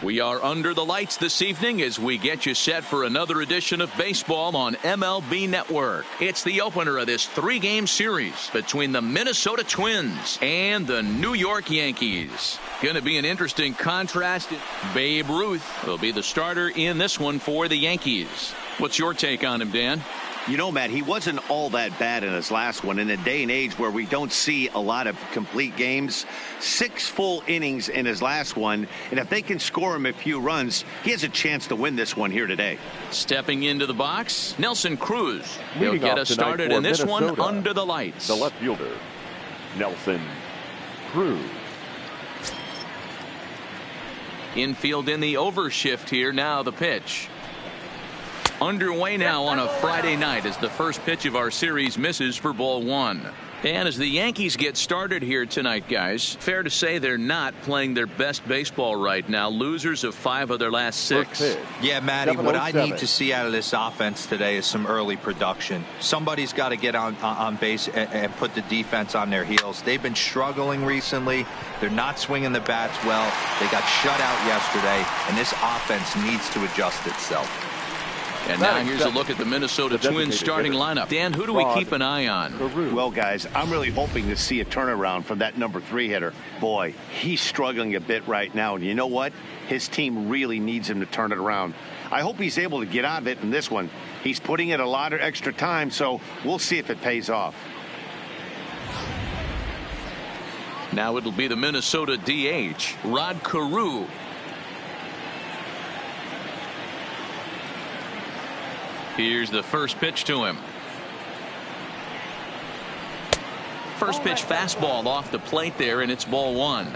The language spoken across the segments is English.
We are under the lights this evening as we get you set for another edition of baseball on MLB Network. It's the opener of this 3-game series between the Minnesota Twins and the New York Yankees. Going to be an interesting contrast. Babe Ruth will be the starter in this one for the Yankees. What's your take on him, Dan? You know, Matt, he wasn't all that bad in his last one. In a day and age where we don't see a lot of complete games, 6 full innings in his last one. And if they can score him a few runs, he has a chance to win this one here today. Stepping into the box, Nelson Cruz. He'll get us started in this one under the lights. The left fielder, Nelson Cruz. Infield in the overshift here. Now the pitch. Underway now on a Friday night as the first pitch of our series misses for ball 1. And as the Yankees get started here tonight, guys, fair to say they're not playing their best baseball right now. Losers of 5 of their last 6. Yeah, Matty, what I need to see out of this offense today is some early production. Somebody's got to get on base and put the defense on their heels. They've been struggling recently. They're not swinging the bats well. They got shut out yesterday, and this offense needs to adjust itself. And now here's a look at the Minnesota Twins starting lineup. Dan, who do we keep an eye on? Well, guys, I'm really hoping to see a turnaround from that number 3 hitter. Boy, he's struggling a bit right now. And you know what? His team really needs him to turn it around. I hope he's able to get out of it in this one. He's putting in a lot of extra time, so we'll see if it pays off. Now it'll be the Minnesota DH, Rod Carew. Here's the first pitch to him. First pitch fastball off the plate there, and it's ball 1.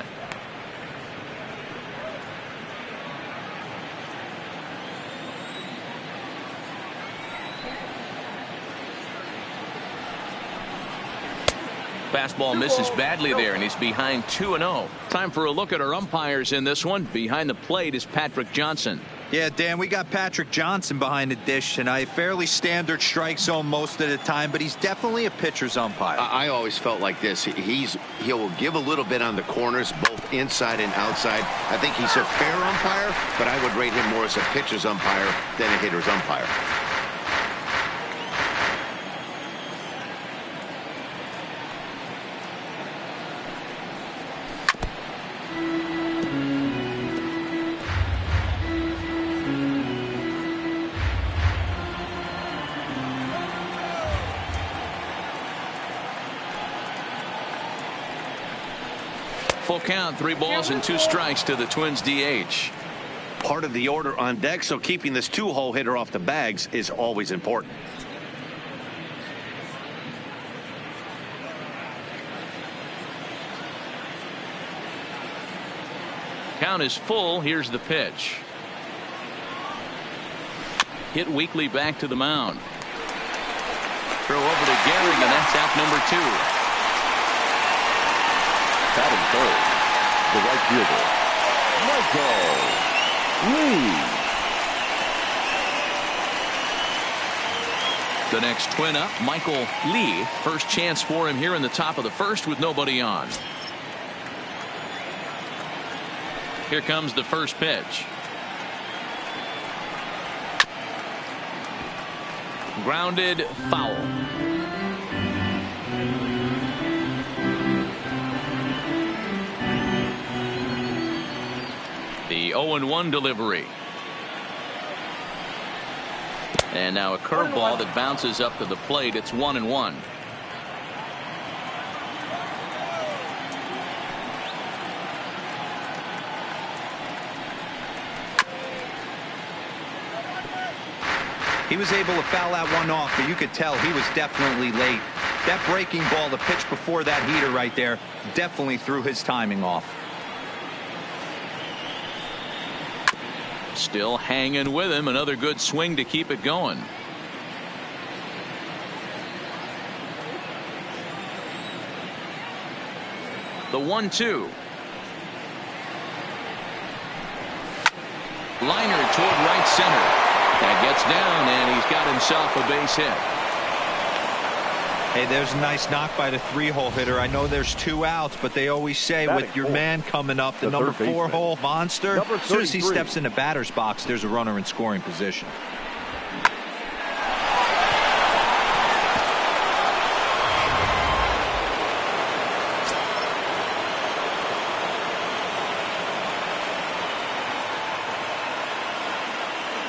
Fastball misses badly there, and he's behind 2-0. Time for a look at our umpires in this one. Behind the plate is Patrick Johnson. Yeah, Dan, we got Patrick Johnson behind the dish tonight. Fairly standard strike zone most of the time, but he's definitely a pitcher's umpire. I always felt like this. He'll give a little bit on the corners, both inside and outside. I think he's a fair umpire, but I would rate him more as a pitcher's umpire than a hitter's umpire. Full count, 3 balls and 2 strikes to the Twins DH. Part of the order on deck, so keeping this 2-hole hitter off the bags is always important. Count is full. Here's the pitch. Hit weakly back to the mound. Throw over to Gehrig, and that's out number 2. Batting third, the right fielder, Michael Lee. The next twin up, Michael Lee. First chance for him here in the top of the first with nobody on. Here comes the first pitch. Grounded, foul. The 0-1 delivery. And now a curveball that bounces up to the plate. It's 1-1. He was able to foul that one off, but you could tell he was definitely late. That breaking ball, the pitch before that heater right there, definitely threw his timing off. Still hanging with him. Another good swing to keep it going. The 1-2. Liner toward right center. That gets down, and he's got himself a base hit. Hey, there's a nice knock by the 3-hole hitter. I know there's 2 outs, but they always say with your man coming up, the number 4-hole monster, as soon as he steps in the batter's box, there's a runner in scoring position.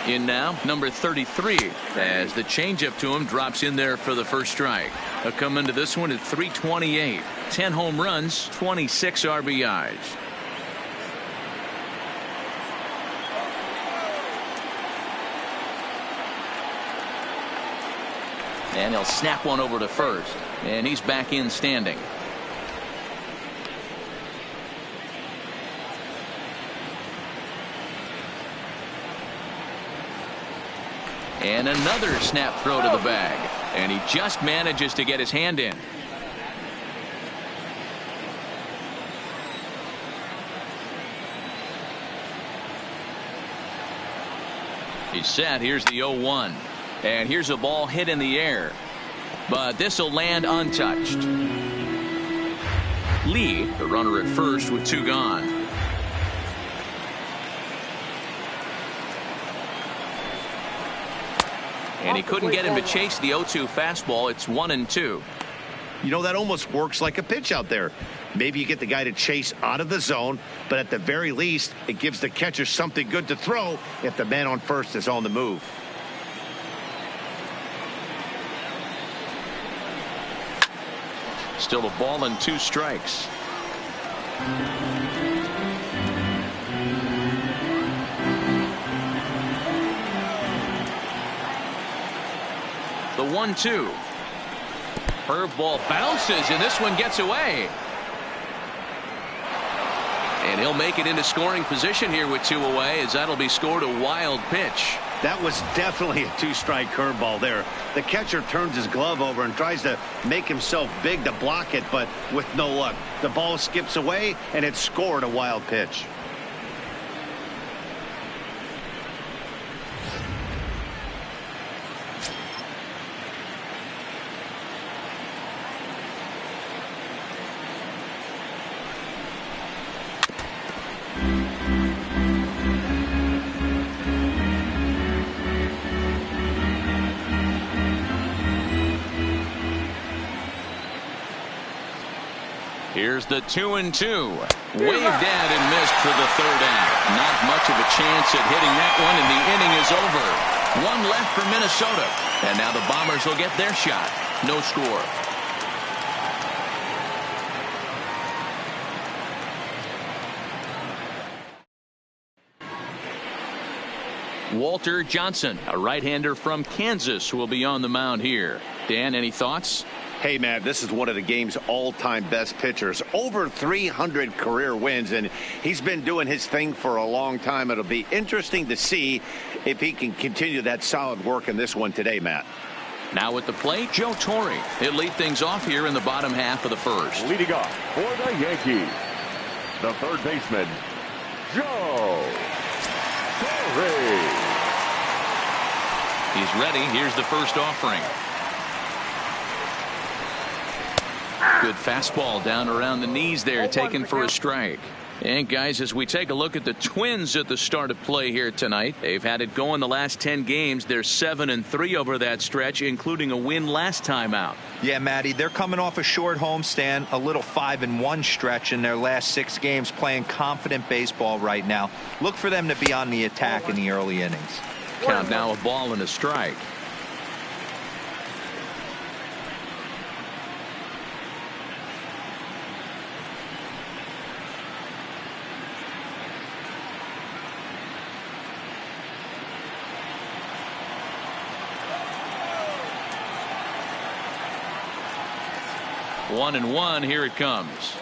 In now, number 33, as the changeup to him drops in there for the first strike. He'll come into this one at 328. 10 home runs, 26 RBIs. And he'll snap one over to first. And he's back in standing. And another snap throw to the bag. And he just manages to get his hand in. He's set. Here's the 0-1. And here's a ball hit in the air. But this will land untouched. Lee, the runner at first with 2 gone. And he couldn't get him to chase the 0-2 fastball. It's 1-2. You know, that almost works like a pitch out there. Maybe you get the guy to chase out of the zone, but at the very least, it gives the catcher something good to throw if the man on first is on the move. Still a ball and 2 strikes. The 1-2. Curveball bounces, and this one gets away. And he'll make it into scoring position here with 2 away, as that'll be scored a wild pitch. That was definitely a 2-strike curveball there. The catcher turns his glove over and tries to make himself big to block it, but with no luck. The ball skips away, and it's scored a wild pitch. Here's the 2-2. Waved at and missed for the 3rd out. Not much of a chance at hitting that one, and the inning is over. 1 left for Minnesota. And now the Bombers will get their shot. No score. Walter Johnson, a right-hander from Kansas, will be on the mound here. Dan, any thoughts? Hey, man, this is one of the game's all-time best pitchers. Over 300 career wins, and he's been doing his thing for a long time. It'll be interesting to see if he can continue that solid work in this one today, Matt. Now at the plate, Joe Torre. He'll lead things off here in the bottom half of the first. Leading off for the Yankees, the 3rd baseman, Joe Torre. He's ready. Here's the first offering. Good fastball down around the knees there, taken for a strike. And guys, as we take a look at the Twins at the start of play here tonight, they've had it going the last 10 games. They're 7-3 over that stretch, including a win last time out. Yeah, Matty, they're coming off a short homestand, a little 5-1 stretch in their last 6 games, playing confident baseball right now. Look for them to be on the attack in the early innings. Count now, a ball and a strike. One and one. Here it comes.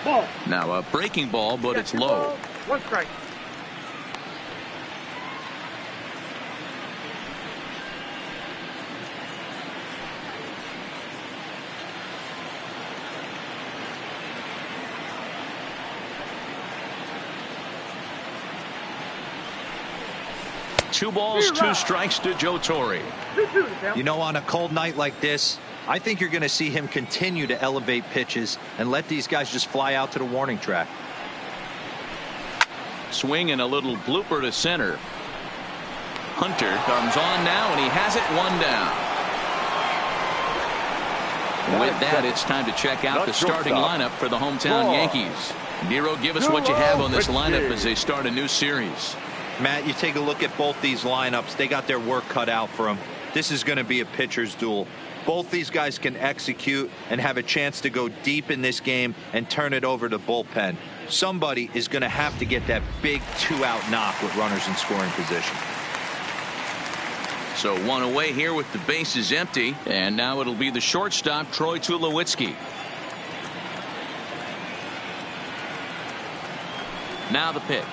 Ball. Now a breaking ball, but it's low. 1 strike. 2 balls, 2 strikes to Joe Torre. You know, on a cold night like this, I think you're going to see him continue to elevate pitches and let these guys just fly out to the warning track. Swing and a little blooper to center. Hunter comes on now, and he has it 1 down. With that, it's time to check out the starting lineup for the hometown Yankees. Nero, give us what you have on this lineup as they start a new series. Matt, you take a look at both these lineups. They got their work cut out for them. This is going to be a pitcher's duel. Both these guys can execute and have a chance to go deep in this game and turn it over to bullpen. Somebody is going to have to get that big 2-out knock with runners in scoring position. So 1 away here with the bases empty, and now it'll be the shortstop, Troy Tulowitzki. Now the pitch.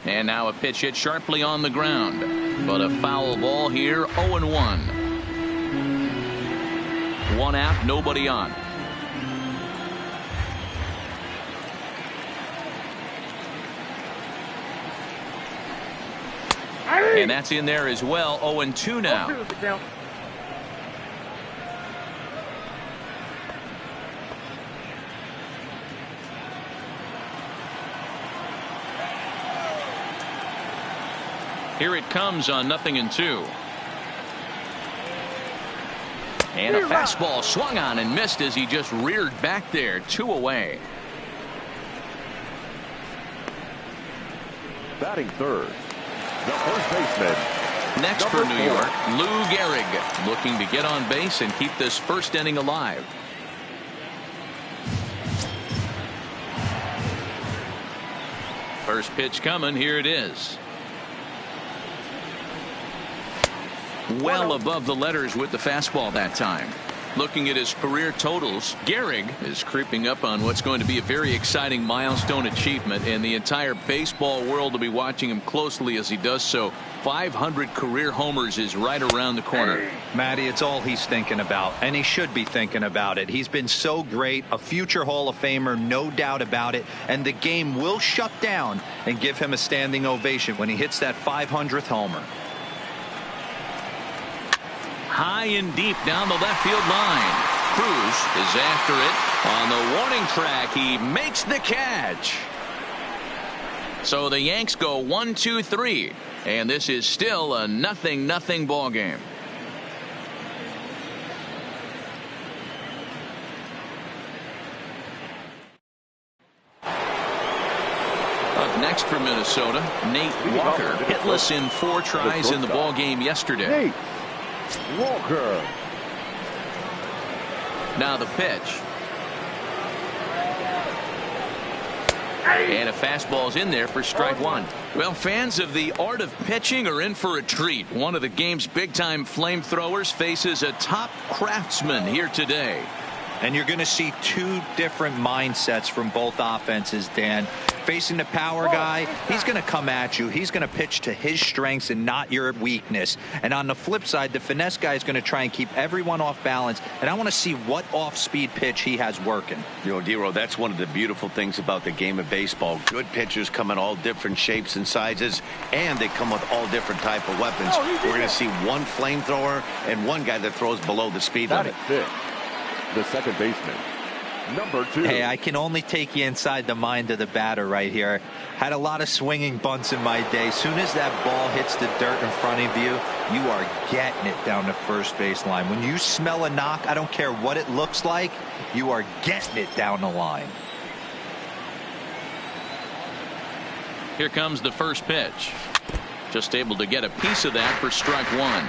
And now a pitch hit sharply on the ground, but a foul ball here. 0-1. 1 out, nobody on. And that's in there as well. 0-2 now. Here it comes on 0-2. And a fastball swung on and missed as he just reared back there. 2 away. Batting third, the first baseman. Next for New York, Lou Gehrig, looking to get on base and keep this first inning alive. First pitch coming. Here it is. Well above the letters with the fastball that time. Looking at his career totals, Gehrig is creeping up on what's going to be a very exciting milestone achievement, and the entire baseball world will be watching him closely as he does so. 500 career homers is right around the corner. Matty, it's all he's thinking about, and he should be thinking about it. He's been so great, a future Hall of Famer, no doubt about it, and the game will shut down and give him a standing ovation when he hits that 500th homer. High and deep down the left field line. Cruz is after it. On the warning track, he makes the catch. So the Yanks go 1, 2, 3. And this is still a 0-0 ball game. Up next for Minnesota, Nate Walker, hitless in 4 tries in the ball game yesterday. Nate Walker. Now the pitch. And a fastball's in there for strike 1. Well, fans of the art of pitching are in for a treat. One of the game's big-time flamethrowers faces a top craftsman here today. And you're going to see 2 different mindsets from both offenses, Dan. Facing the power guy, he's going to come at you. He's going to pitch to his strengths and not your weakness. And on the flip side, the finesse guy is going to try and keep everyone off balance. And I want to see what off-speed pitch he has working. You know, Dero, that's one of the beautiful things about the game of baseball. Good pitchers come in all different shapes and sizes, and they come with all different type of weapons. We're going to see one flamethrower and one guy that throws below the speed limit. The second baseman, number 2. Hey, I can only take you inside the mind of the batter right here. Had a lot of swinging bunts in my day. Soon as that ball hits the dirt in front of you, you are getting it down the first baseline. When you smell a knock, I don't care what it looks like, you are getting it down the line. Here comes the first pitch. Just able to get a piece of that for strike 1.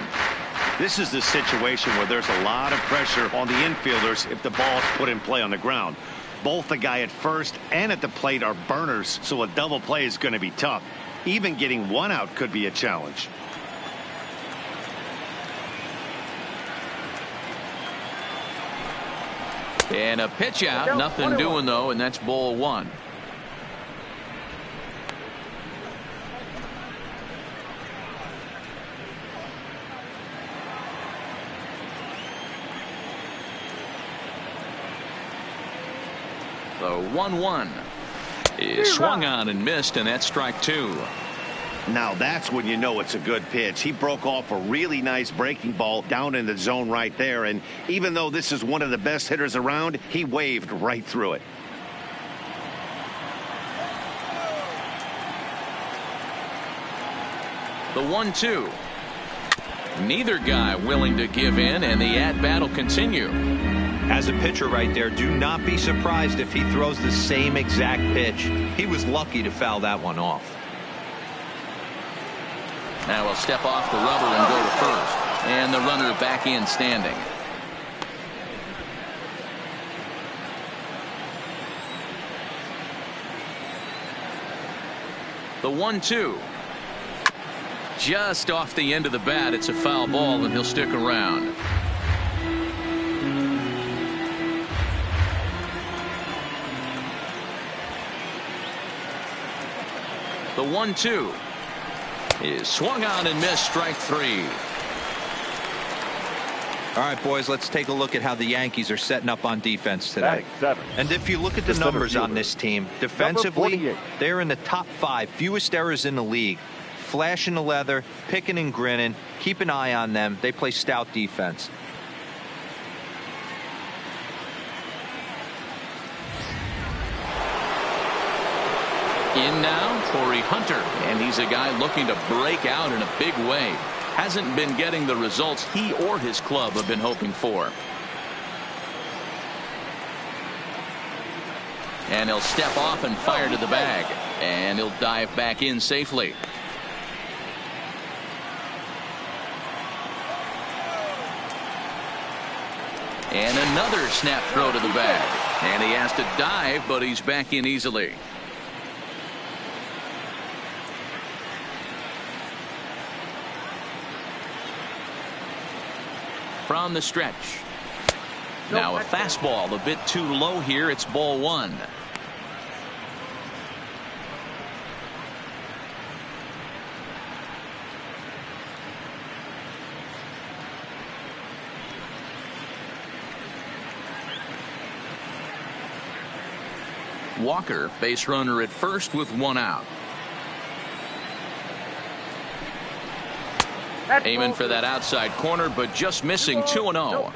This is the situation where there's a lot of pressure on the infielders if the ball is put in play on the ground. Both the guy at first and at the plate are burners, so a double play is going to be tough. Even getting 1 out could be a challenge. And a pitch out, nothing doing though, and that's ball 1. So 1-1. is swung on and missed, and that's strike 2. Now that's when you know it's a good pitch. He broke off a really nice breaking ball down in the zone right there, and even though this is one of the best hitters around, he waved right through it. The 1-2. Neither guy willing to give in, and the at-bat will continue. As a pitcher right there, do not be surprised if he throws the same exact pitch. He was lucky to foul that one off. Now he'll step off the rubber and go to first. And the runner back in standing. The 1-2. Just off the end of the bat. It's a foul ball, and he'll stick around. The 1-2 is swung on and missed, strike 3. All right, boys, let's take a look at how the Yankees are setting up on defense today. And if you look at the numbers on this team, defensively, they're in the top 5, fewest errors in the league. Flashing the leather, picking and grinning. Keep an eye on them. They play stout defense. In now, Torrey Hunter, and he's a guy looking to break out in a big way. Hasn't been getting the results he or his club have been hoping for. And he'll step off and fire to the bag, and he'll dive back in safely. And another snap throw to the bag, and he has to dive, but he's back in easily. From the stretch. Now a fastball a bit too low here. It's ball 1. Walker, base runner at first with 1 out. Aiming for that outside corner, but just missing. 2-0.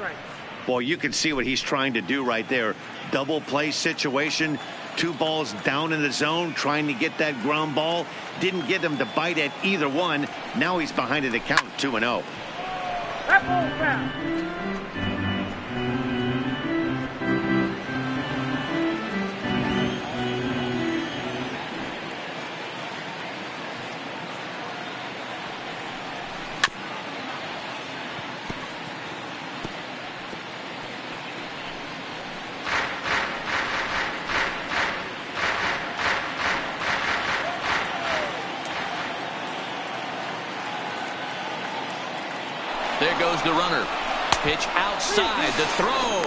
Boy, you can see what he's trying to do right there. Double play situation. 2 balls down in the zone, trying to get that ground ball. Didn't get him to bite at either one. Now he's behind the count, 2-0. That ball's foul. There goes the runner. Pitch outside. The throw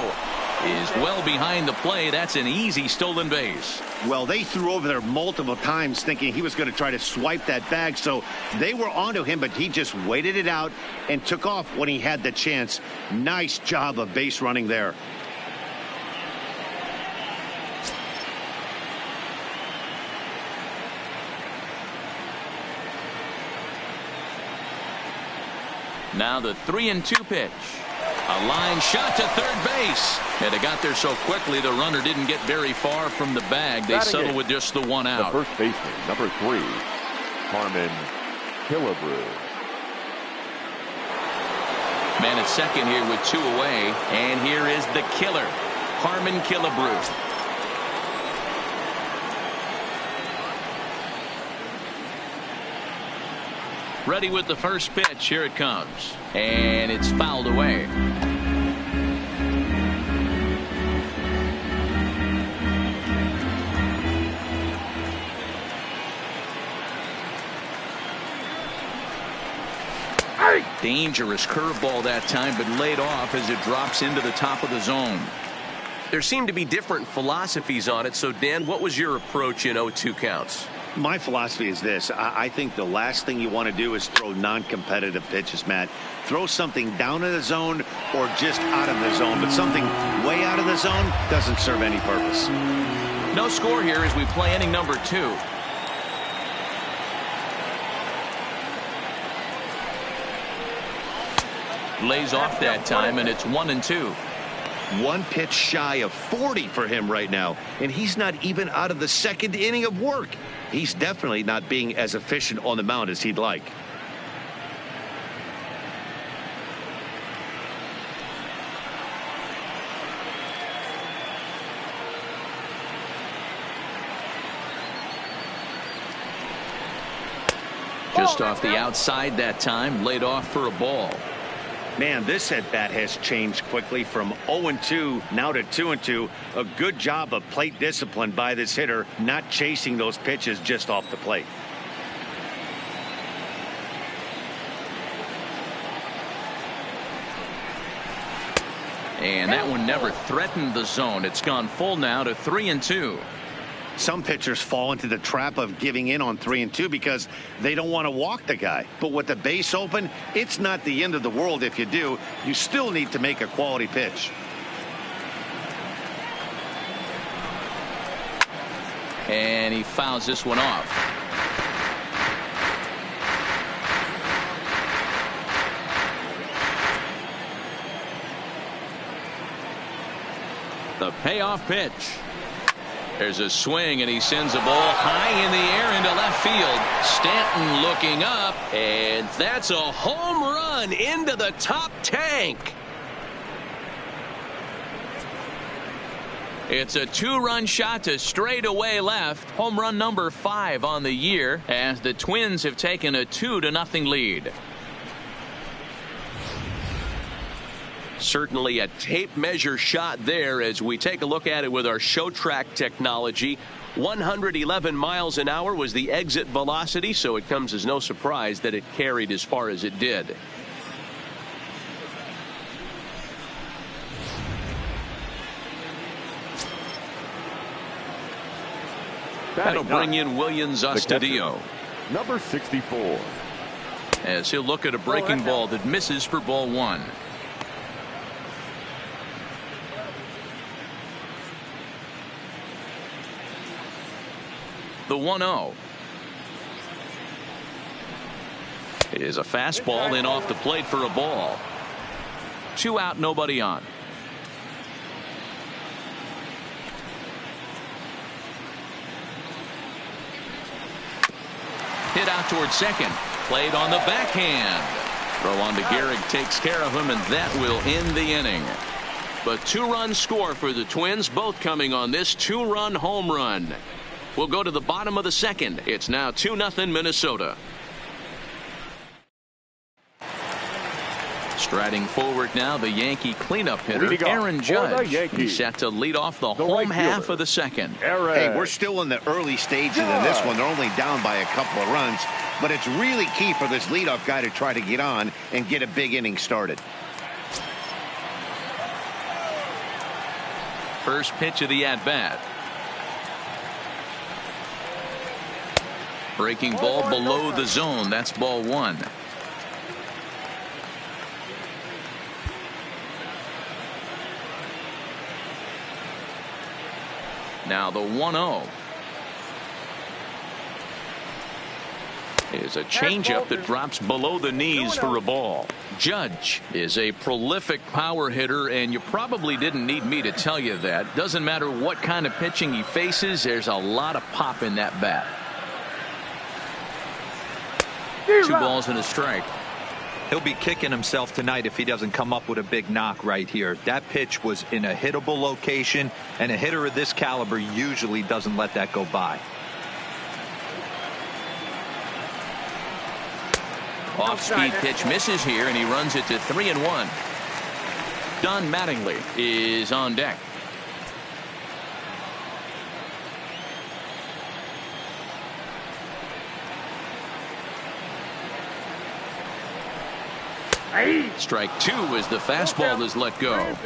is well behind the play. That's an easy stolen base. Well, they threw over there multiple times thinking he was going to try to swipe that bag, so they were onto him, but he just waited it out and took off when he had the chance. Nice job of base running there. Now the 3-2 pitch. A line shot to third base. And they got there so quickly the runner didn't get very far from the bag. They settle with just the 1 out. The first baseman, number 3, Harmon Killebrew. Man at second here with 2 away. And here is the killer, Harmon Killebrew. Ready with the first pitch. Here it comes. And it's fouled away. Dangerous curveball that time, but laid off as it drops into the top of the zone. There seem to be different philosophies on it. So, Dan, what was your approach in 0-2 counts? My philosophy is this. I think the last thing you want to do is throw non-competitive pitches, Matt. Throw something down in the zone or just out of the zone, but something way out of the zone doesn't serve any purpose. No score here as we play inning number 2. Lays off that time, and it's 1-2. One pitch shy of 40 for him right now, and he's not even out of the second inning of work. He's definitely not being as efficient on the mound as he'd like. Just off the outside that time, laid off for a ball. Man, this at-bat has changed quickly from 0-2 now to 2-2. A good job of plate discipline by this hitter, not chasing those pitches just off the plate. And that one never threatened the zone. It's gone full now to 3-2. Some pitchers fall into the trap of giving in on 3-2 because they don't want to walk the guy. But with the base open, it's not the end of the world if you do. You still need to make a quality pitch. And he fouls this one off. The payoff pitch. There's a swing, and he sends a ball high in the air into left field. Stanton looking up, and that's a home run into the top tank. It's a 2-run shot to straightaway left. Home run number 5 on the year, as the Twins have taken a 2-0 lead. Certainly a tape measure shot there as we take a look at it with our show track technology. 111 miles an hour was the exit velocity, so it comes as no surprise that it carried as far as it did. That'll bring in Williams Astudillo. Number 64. As he'll look at a breaking ball that misses for ball 1. The 1-0 is a fastball in off the plate for a ball. 2 out, nobody on. Hit out towards second. Played on the backhand. Throw on to Gehrig takes care of him, and that will end the inning. But 2-run score for the Twins, both coming on this 2-run home run. We'll go to the bottom of the second. It's now 2-0 Minnesota. Striding forward now, the Yankee cleanup hitter, Aaron Judge. He's set to lead off the home half of the second. Hey, we're still in the early stages of this one. They're only down by a couple of runs, but it's really key for this leadoff guy to try to get on and get a big inning started. First pitch of the at-bat. Breaking ball below the zone. That's ball 1. Now the 1-0 is a changeup that drops below the knees for a ball. Judge is a prolific power hitter, and you probably didn't need me to tell you that. Doesn't matter what kind of pitching he faces, there's a lot of pop in that bat. 2 balls and a strike. He'll be kicking himself tonight if he doesn't come up with a big knock right here. That pitch was in a hittable location, and a hitter of this caliber usually doesn't let that go by. Off-speed pitch misses here, and he runs it to 3-1. Don Mattingly is on deck. Strike 2 as the fastball is let go.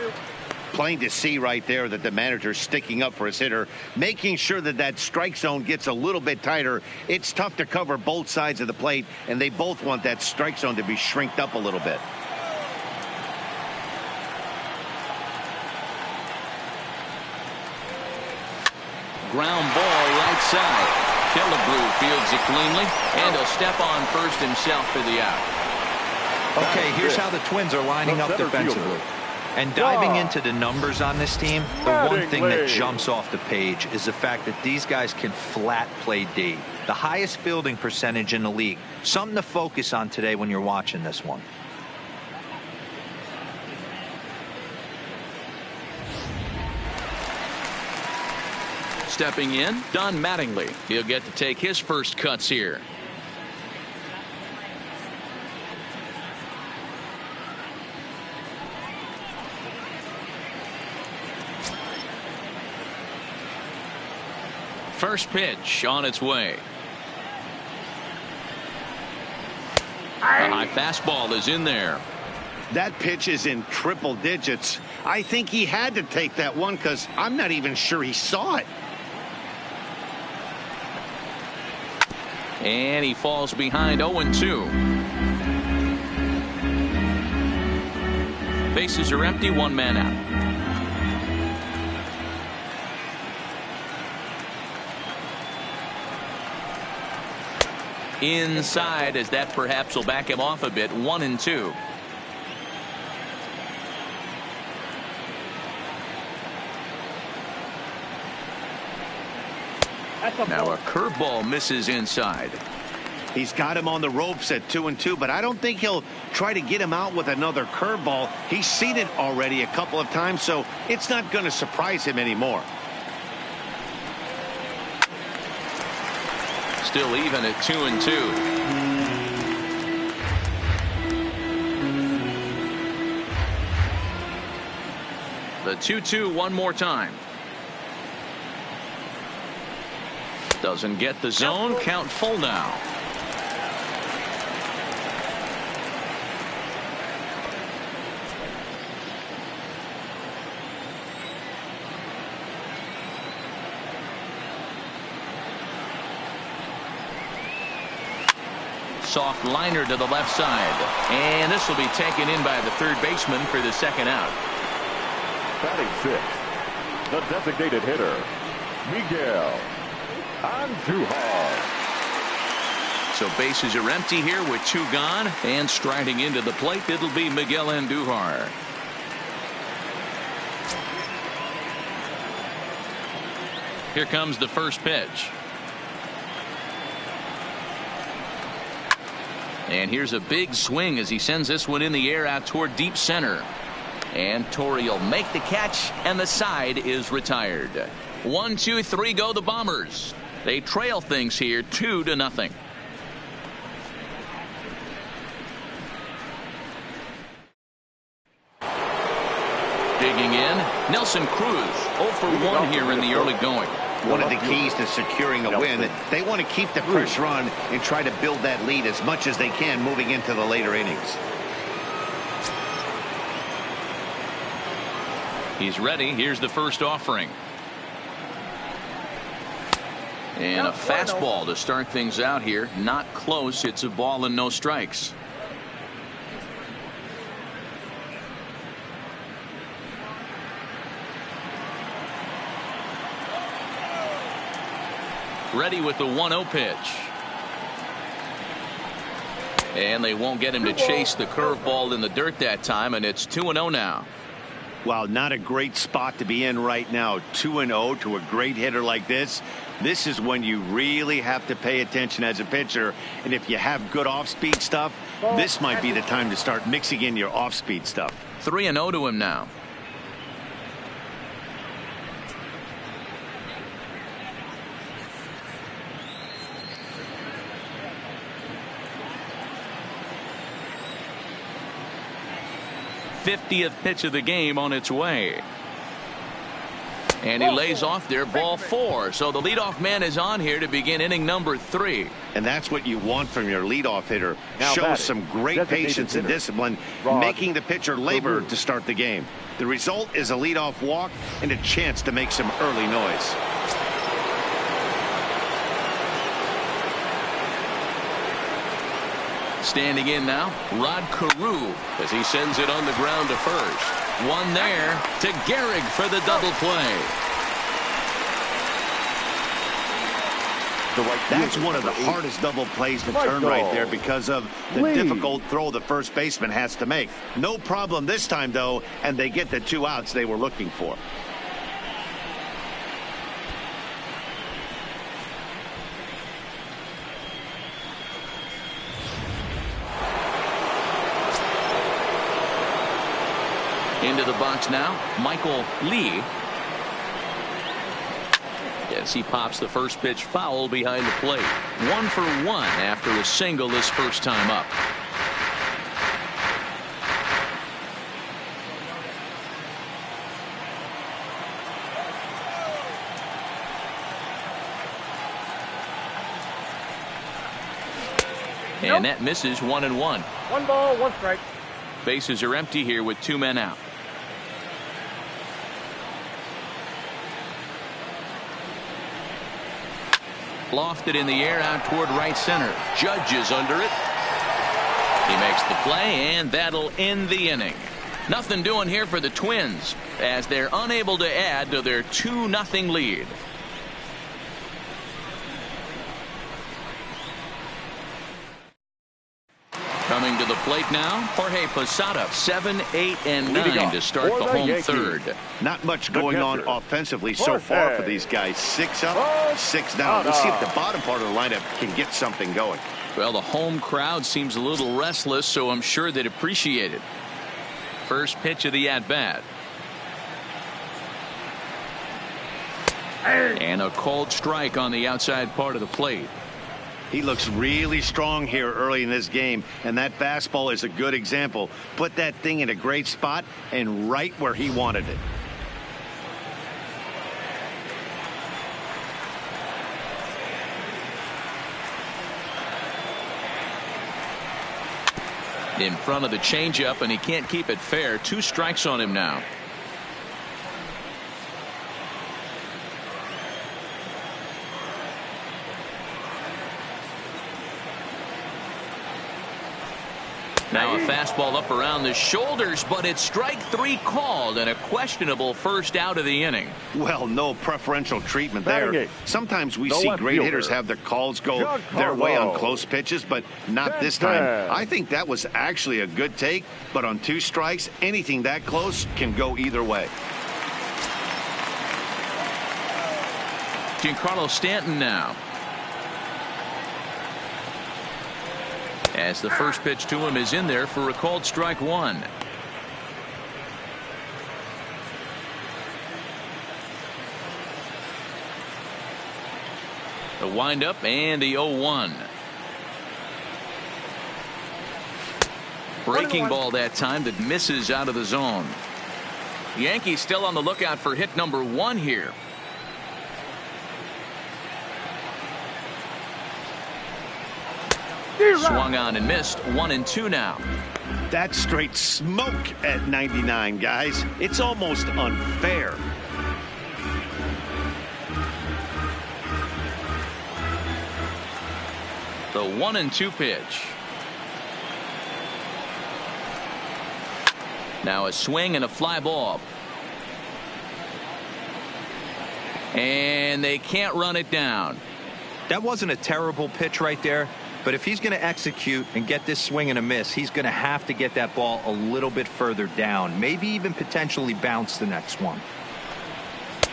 Plain to see right there that the manager's sticking up for his hitter, making sure that that strike zone gets a little bit tighter. It's tough to cover both sides of the plate, and they both want that strike zone to be shrinked up a little bit. ground ball right side. Killebrew fields it cleanly, and he'll step on first himself for the out. Okay, here's how the Twins are lining up defensively. And diving into the numbers on this team, the one thing that jumps off the page is the fact that these guys can flat play D. The highest fielding percentage in the league. Something to focus on today when you're watching this one. Stepping in, Don Mattingly. He'll get to take his first cuts here. First pitch on its way. A high fastball is in there. That pitch is in triple digits. I think he had to take that one because I'm not even sure he saw it. And he falls behind 0-2. Bases are empty, one man out. Inside, as that perhaps will back him off a bit. 1-2. Now a curveball misses inside. He's got him on the ropes at 2-2, but I don't think he'll try to get him out with another curveball. He's seen it already a couple of times, so it's not going to surprise him anymore. Still even at 2-2. The 2-2 one more time. Doesn't get the zone. Count full now. Soft liner to the left side, and this will be taken in by the third baseman for the second out. Batting fifth, the designated hitter, Miguel Andujar. So bases are empty here with two gone, and striding into the plate, it'll be Miguel Andujar. Here comes the first pitch. And here's a big swing as he sends this one in the air out toward deep center. And Torrey will make the catch, and the side is retired. 1, 2, 3 go the Bombers. They trail things here 2-0. Digging in, Nelson Cruz 0 for 1 here in the early going. One of the keys to securing a win, they want to keep the pressure on and try to build that lead as much as they can moving into the later innings. He's ready. Here's the first offering. And a fastball to start things out here. Not close. It's a ball and no strikes. Ready with the 1-0 pitch. And they won't get him to chase the curveball in the dirt that time, and it's 2-0 now. Well, not a great spot to be in right now. 2-0 to a great hitter like this. This is when you really have to pay attention as a pitcher. And if you have good off-speed stuff, this might be the time to start mixing in your off-speed stuff. 3-0 to him now. '50th pitch of the game on its way. And he lays off there, ball 4. So the leadoff man is on here to begin inning number 3. And that's what you want from your leadoff hitter. Now Shows some great patience and discipline, making the pitcher labor to start the game. The result is a leadoff walk and a chance to make some early noise. Standing in now, Rod Carew, as he sends it on the ground to first. One there to Gehrig for the double play. That's one of the hardest double plays to turn right there because of the difficult throw the first baseman has to make. No problem this time, though, and they get the 2 outs they were looking for. Into the box now, Michael Lee. Yes, he pops the first pitch foul behind the plate. 1 for 1 after a single his first time up. And that misses 1-1. 1 ball, 1 strike. Bases are empty here with 2 men out. Lofted in the air out toward right center. Judge is under it. He makes the play, and that'll end the inning. Nothing doing here for the Twins as they're unable to add to their 2-0 lead. Coming to the plate now, Jorge Posada, 7, 8, and 9 to start the home third. Not much going on offensively so far for these guys. 6 up, 6 down. We'll see if the bottom part of the lineup can get something going. Well, the home crowd seems a little restless, so I'm sure they'd appreciate it. First pitch of the at-bat. And a cold strike on the outside part of the plate. He looks really strong here early in this game, and that fastball is a good example. Put that thing in a great spot and right where he wanted it. In front of the changeup, and he can't keep it fair. 2 strikes on him now. Now a fastball up around the shoulders, but it's strike 3 called and a questionable first out of the inning. Well, no preferential treatment there. Sometimes we see great hitters have their calls go their way on close pitches, but not this time. I think that was actually a good take, but on 2 strikes, anything that close can go either way. Giancarlo Stanton now. As the first pitch to him is in there for a called strike 1. The windup and the 0-1. Breaking ball that time that misses out of the zone. Yankees still on the lookout for hit number 1 here. Swung on and missed. 1-2 now. That's straight smoke at 99, guys. It's almost unfair. The 1-2 pitch. Now a swing and a fly ball. And they can't run it down. That wasn't a terrible pitch right there. But if he's going to execute and get this swing and a miss, he's going to have to get that ball a little bit further down. Maybe even potentially bounce the next one.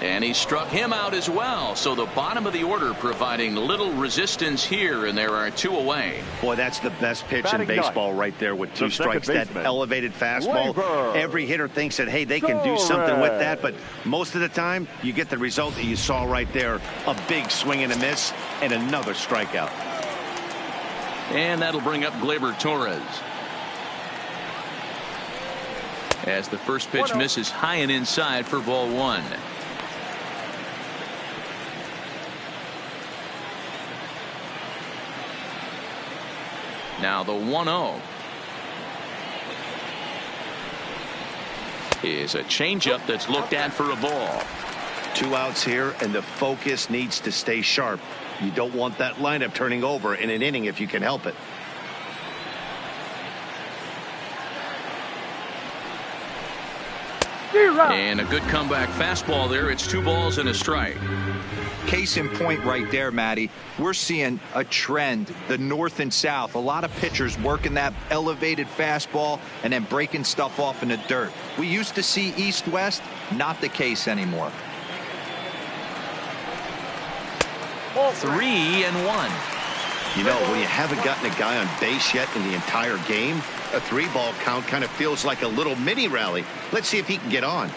And he struck him out as well. So the bottom of the order providing little resistance here, and there are 2 away. Boy, that's the best pitch in baseball right there with 2 strikes. That elevated fastball. Every hitter thinks that, hey, they can do something with that. But most of the time, you get the result that you saw right there. A big swing and a miss and another strikeout. And that'll bring up Gleyber Torres. As the first pitch misses high and inside for ball 1. Now the 1-0 is a changeup that's looked at for a ball. 2 outs here, and the focus needs to stay sharp. You don't want that lineup turning over in an inning if you can help it. And a good comeback fastball there. It's 2 balls and a strike. Case in point right there, Matty. We're seeing a trend, the north and south. A lot of pitchers working that elevated fastball and then breaking stuff off in the dirt. We used to see east-west, not the case anymore. 3-1. You know, when you haven't gotten a guy on base yet in the entire game, a 3-ball count kind of feels like a little mini rally. Let's see if he can get on.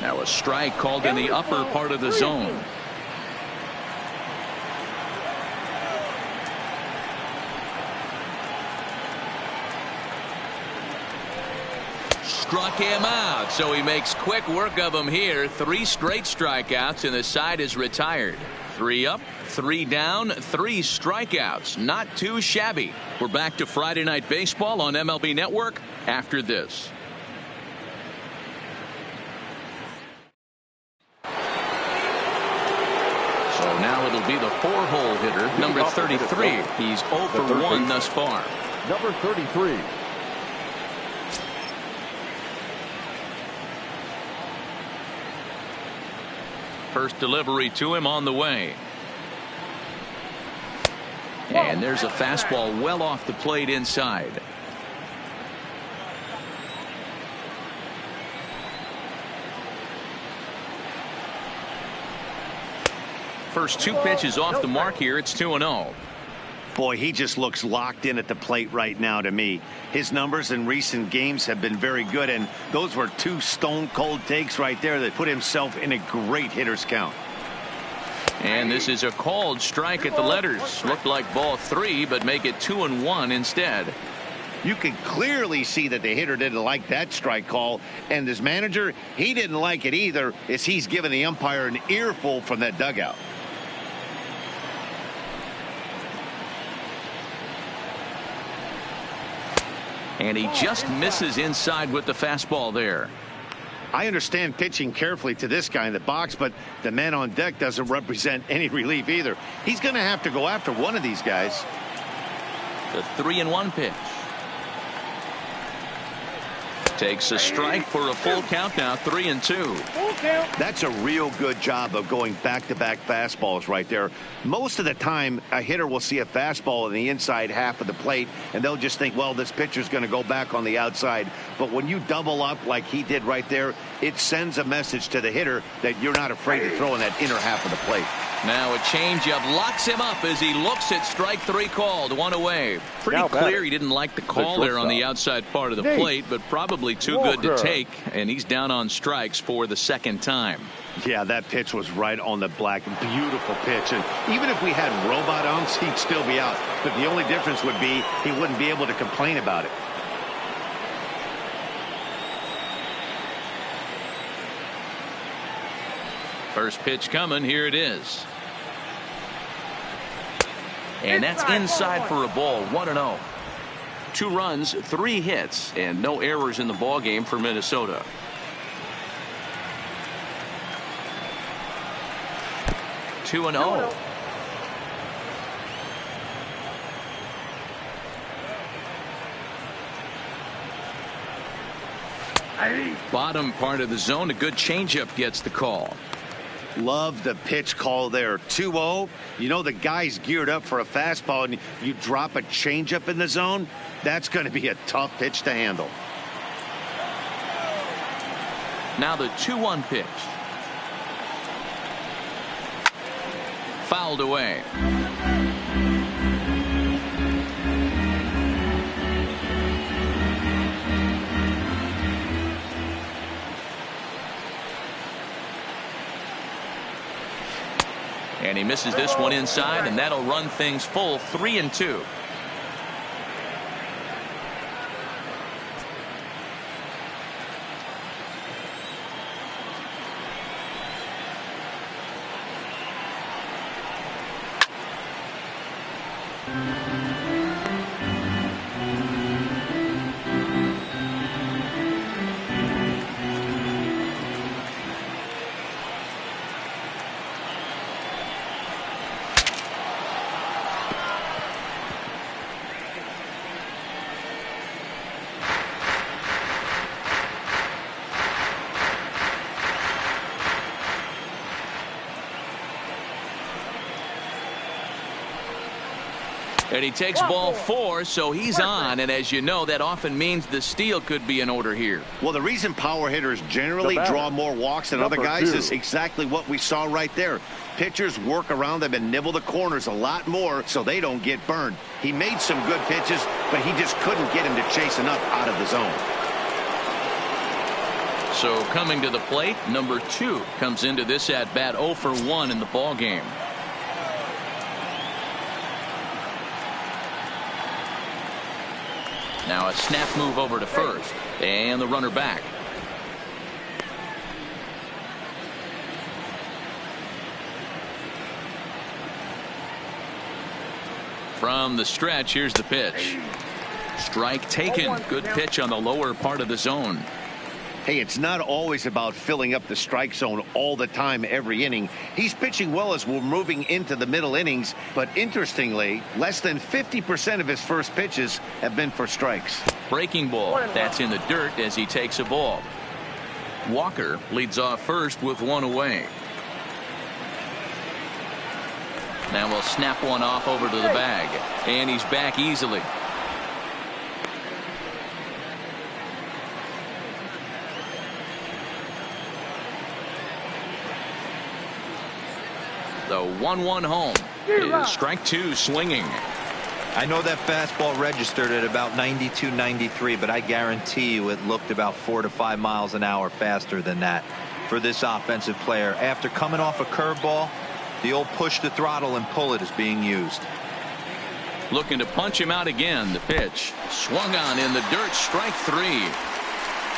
Now a strike called in the upper part of the zone. Struck him out, so he makes quick work of him here. 3 straight strikeouts, and the side is retired. 3 up, 3 down, 3 strikeouts. Not too shabby. We're back to Friday Night Baseball on MLB Network after this. So now it'll be the 4-hole hitter, number 33. He's 0 for 1 thus far. Number 33. First delivery to him on the way. And there's a fastball well off the plate inside. First 2 pitches off the mark here. It's 2-0. Boy, he just looks locked in at the plate right now to me. His numbers in recent games have been very good, and those were 2 stone-cold takes right there that put himself in a great hitter's count. And this is a called strike at the letters. Looked like ball 3, but make it 2-1 instead. You can clearly see that the hitter didn't like that strike call, and his manager, he didn't like it either, as he's given the umpire an earful from that dugout. And he just misses inside with the fastball there. I understand pitching carefully to this guy in the box, but the man on deck doesn't represent any relief either. He's going to have to go after one of these guys. The 3-1 pitch. Takes a strike for a full count now, 3-2. That's a real good job of going back-to-back fastballs right there. Most of the time, a hitter will see a fastball in the inside half of the plate, and they'll just think, well, this pitcher's going to go back on the outside. But when you double up like he did right there, it sends a message to the hitter that you're not afraid to throw in that inner half of the plate. Now a changeup locks him up as he looks at strike 3 called. 1 away. Pretty clear he didn't like the call there on the outside part of the plate, but probably too good to take, and he's down on strikes for the second time. Yeah, that pitch was right on the black. Beautiful pitch. And even if we had robot umps, he'd still be out. But the only difference would be he wouldn't be able to complain about it. First pitch coming. Here it is. And that's inside for a ball. 1-0. 2 runs, 3 hits, and no errors in the ball game for Minnesota. Two and 0. Bottom part of the zone, a good changeup gets the call. Love the pitch call there. 2-0. You know the guy's geared up for a fastball, and you drop a changeup in the zone. That's going to be a tough pitch to handle. Now the 2-1 pitch. Fouled away. And he misses this one inside, and that'll run things full. 3-2. And he takes ball 4, so he's on. And as you know, that often means the steal could be in order here. Well, the reason power hitters generally draw more walks than other guys is exactly what we saw right there. Pitchers work around them and nibble the corners a lot more so they don't get burned. He made some good pitches, but he just couldn't get him to chase enough out of the zone. So coming to the plate, number 2 comes into this at-bat 0 for 1 in the ball game. Now a snap move over to first, and the runner back. From the stretch, here's the pitch. Strike taken. Good pitch on the lower part of the zone. Hey, it's not always about filling up the strike zone all the time every inning. He's pitching well as we're moving into the middle innings, but interestingly, less than 50% of his first pitches have been for strikes. Breaking ball. That's in the dirt as he takes a ball. Walker leads off first with 1 away. Now we'll snap one off over to the bag, and he's back easily. The 1-1 home is strike 2 swinging. I know that fastball registered at about 92, 93, but I guarantee you it looked about 4 to 5 miles an hour faster than that for this offensive player. After coming off a curveball, the old push the throttle and pull it is being used. Looking to punch him out again. The pitch swung on in the dirt, strike 3.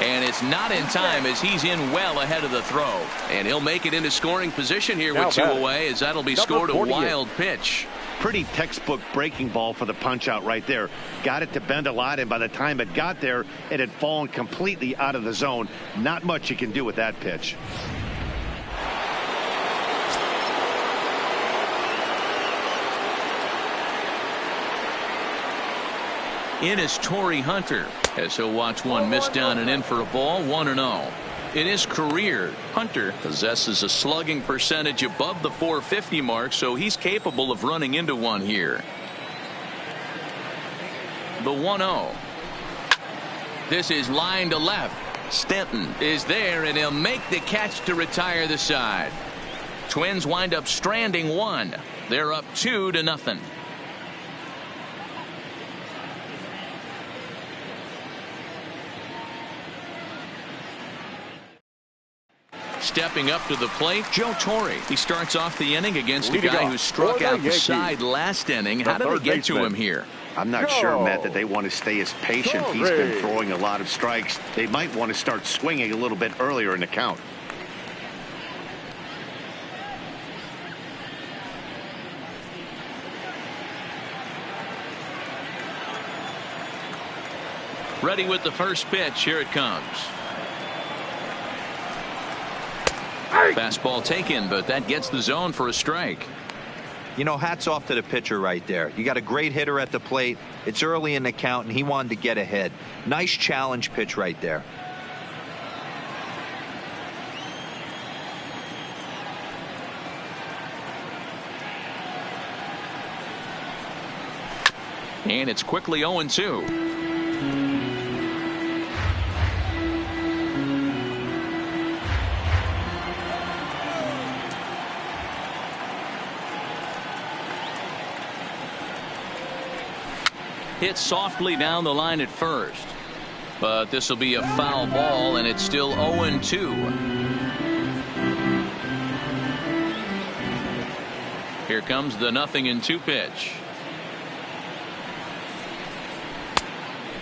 And it's not in time as he's in well ahead of the throw. And he'll make it into scoring position here with 2 away as that'll be scored a wild pitch. Pretty textbook breaking ball for the punch out right there. Got it to bend a lot, and by the time it got there, it had fallen completely out of the zone. Not much you can do with that pitch. In is Torrey Hunter as he'll watch one miss down and in for a ball. 1-0. In his career, Hunter possesses a slugging percentage above the .450 mark, so he's capable of running into one here. The 1-0. This is line to left. Stanton is there, and he'll make the catch to retire the side. Twins wind up stranding 1. They're up 2-0. Stepping up to the plate, Joe Torre. He starts off the inning against a guy who struck out the side last inning. How did they get to him here? I'm not sure, Matt, that they want to stay as patient. He's been throwing a lot of strikes. They might want to start swinging a little bit earlier in the count. Ready with the first pitch. Here it comes. Fastball taken, but that gets the zone for a strike. You know, hats off to the pitcher right there. You got a great hitter at the plate. It's early in the count, and he wanted to get ahead. Nice challenge pitch right there. And it's quickly 0-2. Hit softly down the line at first, but this will be a foul ball, and it's still 0-2. Here comes the 0-2 pitch.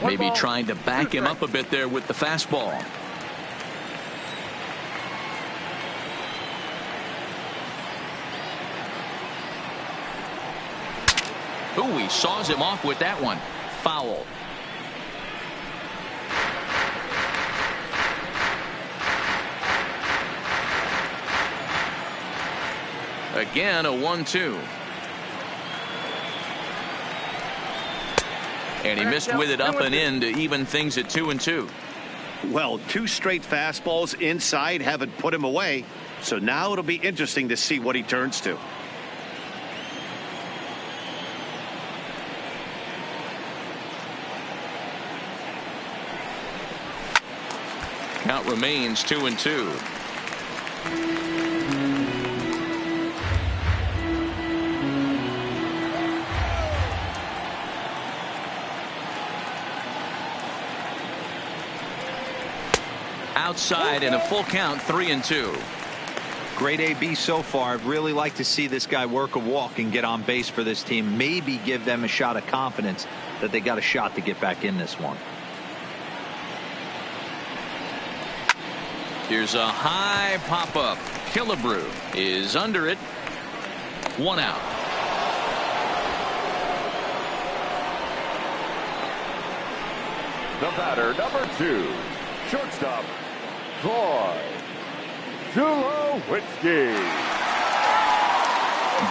Maybe trying to back him up a bit there with the fastball. Ooh, he saws him off with that one. Foul. Again, a 1-2. And he missed with it up and in to even things at 2-2. Well, 2 straight fastballs inside haven't put him away. So now it'll be interesting to see what he turns to. Count remains 2-2. Outside in a full count, 3-2. Great AB so far. I'd really like to see this guy work a walk and get on base for this team. Maybe give them a shot of confidence that they got a shot to get back in this one. Here's a high pop-up. Killebrew is under it. 1 out. The batter, number 2, shortstop, Troy Tulowitzki.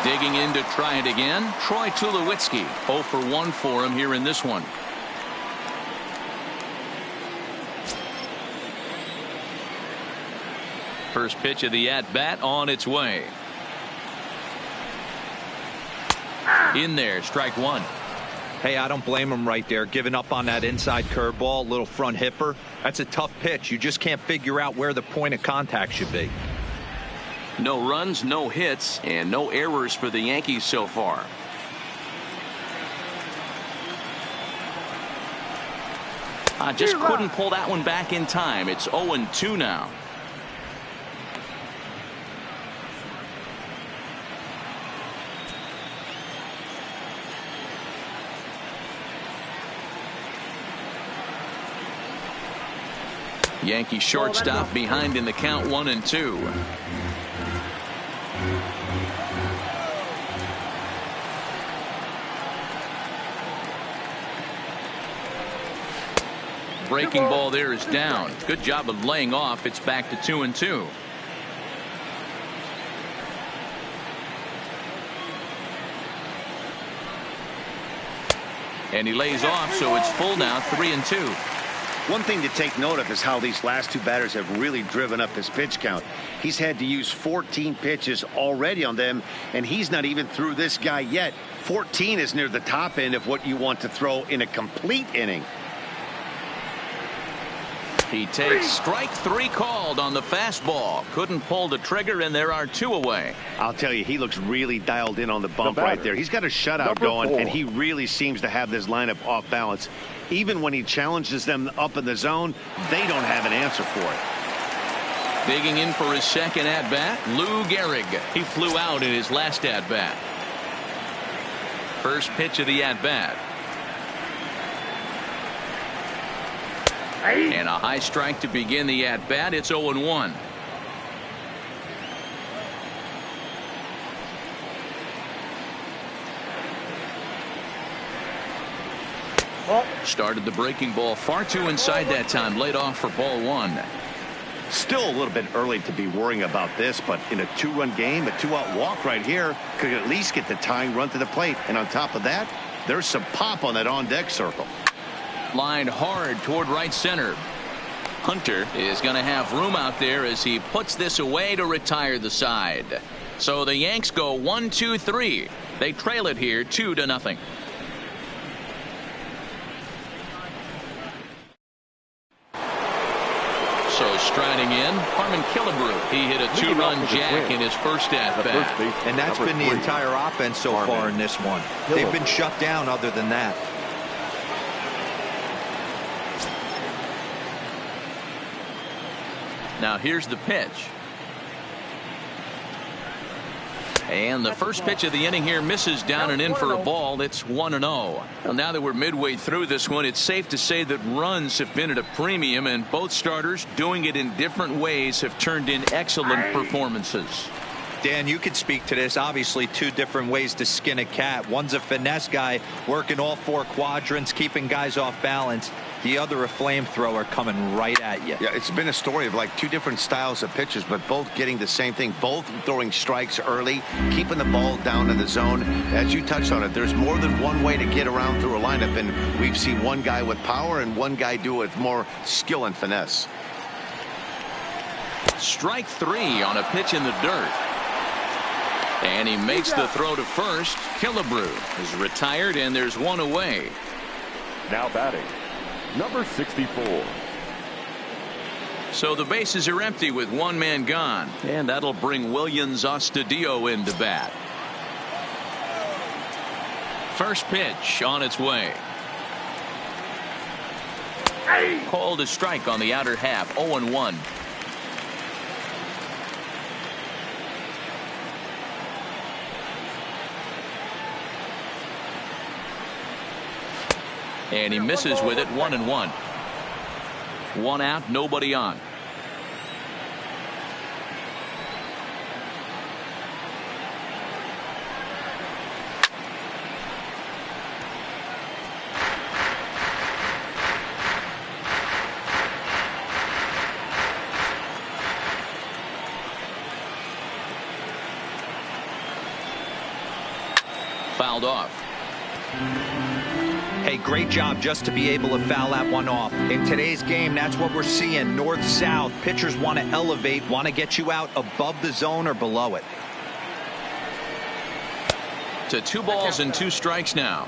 Digging in to try it again. Troy Tulowitzki. 0 for 1 for him here in this one. First pitch of the at-bat on its way. In there, strike 1. Hey, I don't blame him right there. Giving up on that inside curveball, little front hipper. That's a tough pitch. You just can't figure out where the point of contact should be. No runs, no hits, and no errors for the Yankees so far. Just couldn't pull that one back in time. It's 0-2 now. Yankee shortstop behind in the count, 1-2. Breaking ball there is down. Good job of laying off. It's back to 2-2. And he lays off, so it's full now, 3-2. One thing to take note of is how these last 2 batters have really driven up his pitch count. He's had to use 14 pitches already on them, and he's not even through this guy yet. 14 is near the top end of what you want to throw in a complete inning. He takes strike 3 called on the fastball. Couldn't pull the trigger, and there are 2 away. I'll tell you, he looks really dialed in on the bump right there. He's got a shutout going, 4. and he really seems to have this lineup off balance. Even when he challenges them up in the zone, they don't have an answer for it. Digging in for his second at-bat, Lou Gehrig. He flew out in his last at-bat. First pitch of the at-bat. And a high strike to begin the at-bat. It's 0-1. Started the breaking ball far too inside that time. Laid off for ball 1. Still a little bit early to be worrying about this, but in a 2-run game, a 2-out walk right here could at least get the tying run to the plate. And on top of that, there's some pop on that on-deck circle. Lined hard toward right center. Hunter is going to have room out there as he puts this away to retire the side. So the Yanks go 1-2-3. They trail it here 2-0. So striding in, Harmon Killebrew. He hit a 2-run jack in his first at-bat. And that's been the entire offense so far in this one. They've been shut down other than that. Now here's the pitch. And the first pitch of the inning here misses down and in for a ball. It's 1-0. Well, now that we're midway through this one, it's safe to say that runs have been at a premium, and both starters, doing it in different ways, have turned in excellent performances. Dan, you could speak to this. Obviously, 2 different ways to skin a cat. One's a finesse guy working all 4 quadrants, keeping guys off balance. The other a flamethrower coming right at you. Yeah, it's been a story of like 2 different styles of pitchers, but both getting the same thing. Both throwing strikes early, keeping the ball down in the zone. As you touched on it, there's more than one way to get around through a lineup, and we've seen one guy with power and one guy do it with more skill and finesse. Strike 3 on a pitch in the dirt. And he makes the throw to first. Killebrew is retired, and there's 1 away. Now batting, number 64. So the bases are empty with one man gone, and that'll bring Williams Astudillo into bat. First pitch on its way. Called a strike on the outer half. 0-1. And he misses with it. 1-1. One out, nobody on. Fouled off. Hey, great job just to be able to foul that one off. In today's game, that's what we're seeing. North-south. Pitchers want to elevate, want to get you out above the zone or below it. To 2 balls and 2 strikes now.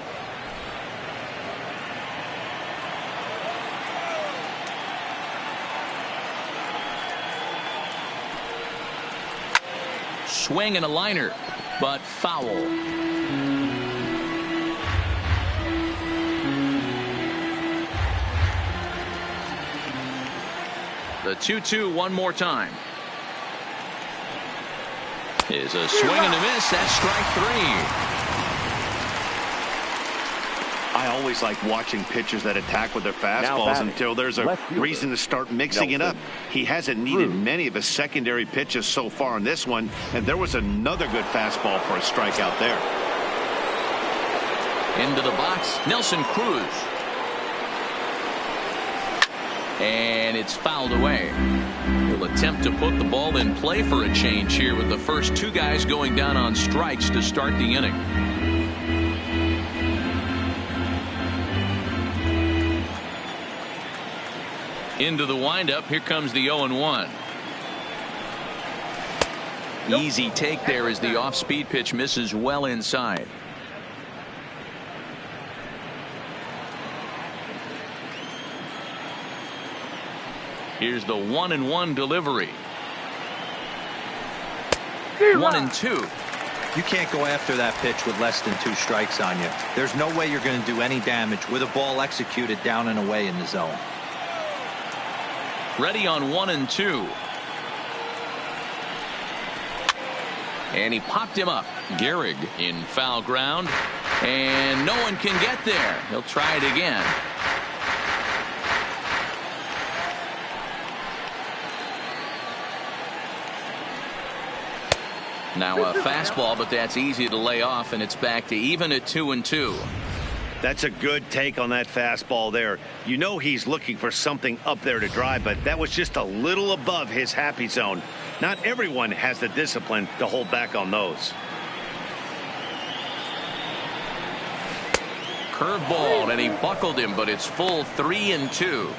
Swing and a liner, but foul. The 2-2 one more time. Is a swing and a miss. That's strike 3. I always like watching pitchers that attack with their fastballs until there's a reason to start mixing it up. He hasn't needed many of his secondary pitches so far in this one, and there was another good fastball for a strikeout there. Into the box, Nelson Cruz. And it's fouled away. He'll attempt to put the ball in play for a change here with the first 2 guys going down on strikes to start the inning. Into the windup. Here comes the 0-1. Easy take there as the off-speed pitch misses well inside. Here's the 1-1 delivery. 1-2. You can't go after that pitch with less than 2 strikes on you. There's no way you're going to do any damage with a ball executed down and away in the zone. Ready on 1-2. And he popped him up. Gehrig in foul ground. And no one can get there. He'll try it again. Now a fastball, but that's easy to lay off, and it's back to even at 2-2. That's a good take on that fastball there. You know he's looking for something up there to drive, but that was just a little above his happy zone. Not everyone has the discipline to hold back on those. Curveball, and he buckled him, but it's full 3-2.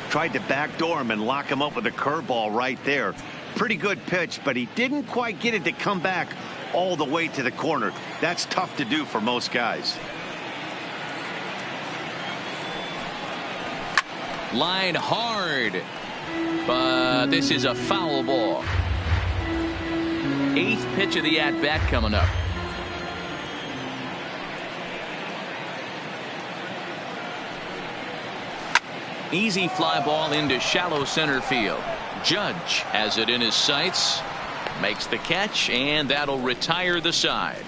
Tried to backdoor him and lock him up with a curveball right there. Pretty good pitch, but he didn't quite get it to come back all the way to the corner. That's tough to do for most guys. Line hard, but this is a foul ball. 8th pitch of the at-bat coming up. Easy fly ball into shallow center field. Judge has it in his sights, makes the catch, and that'll retire the side.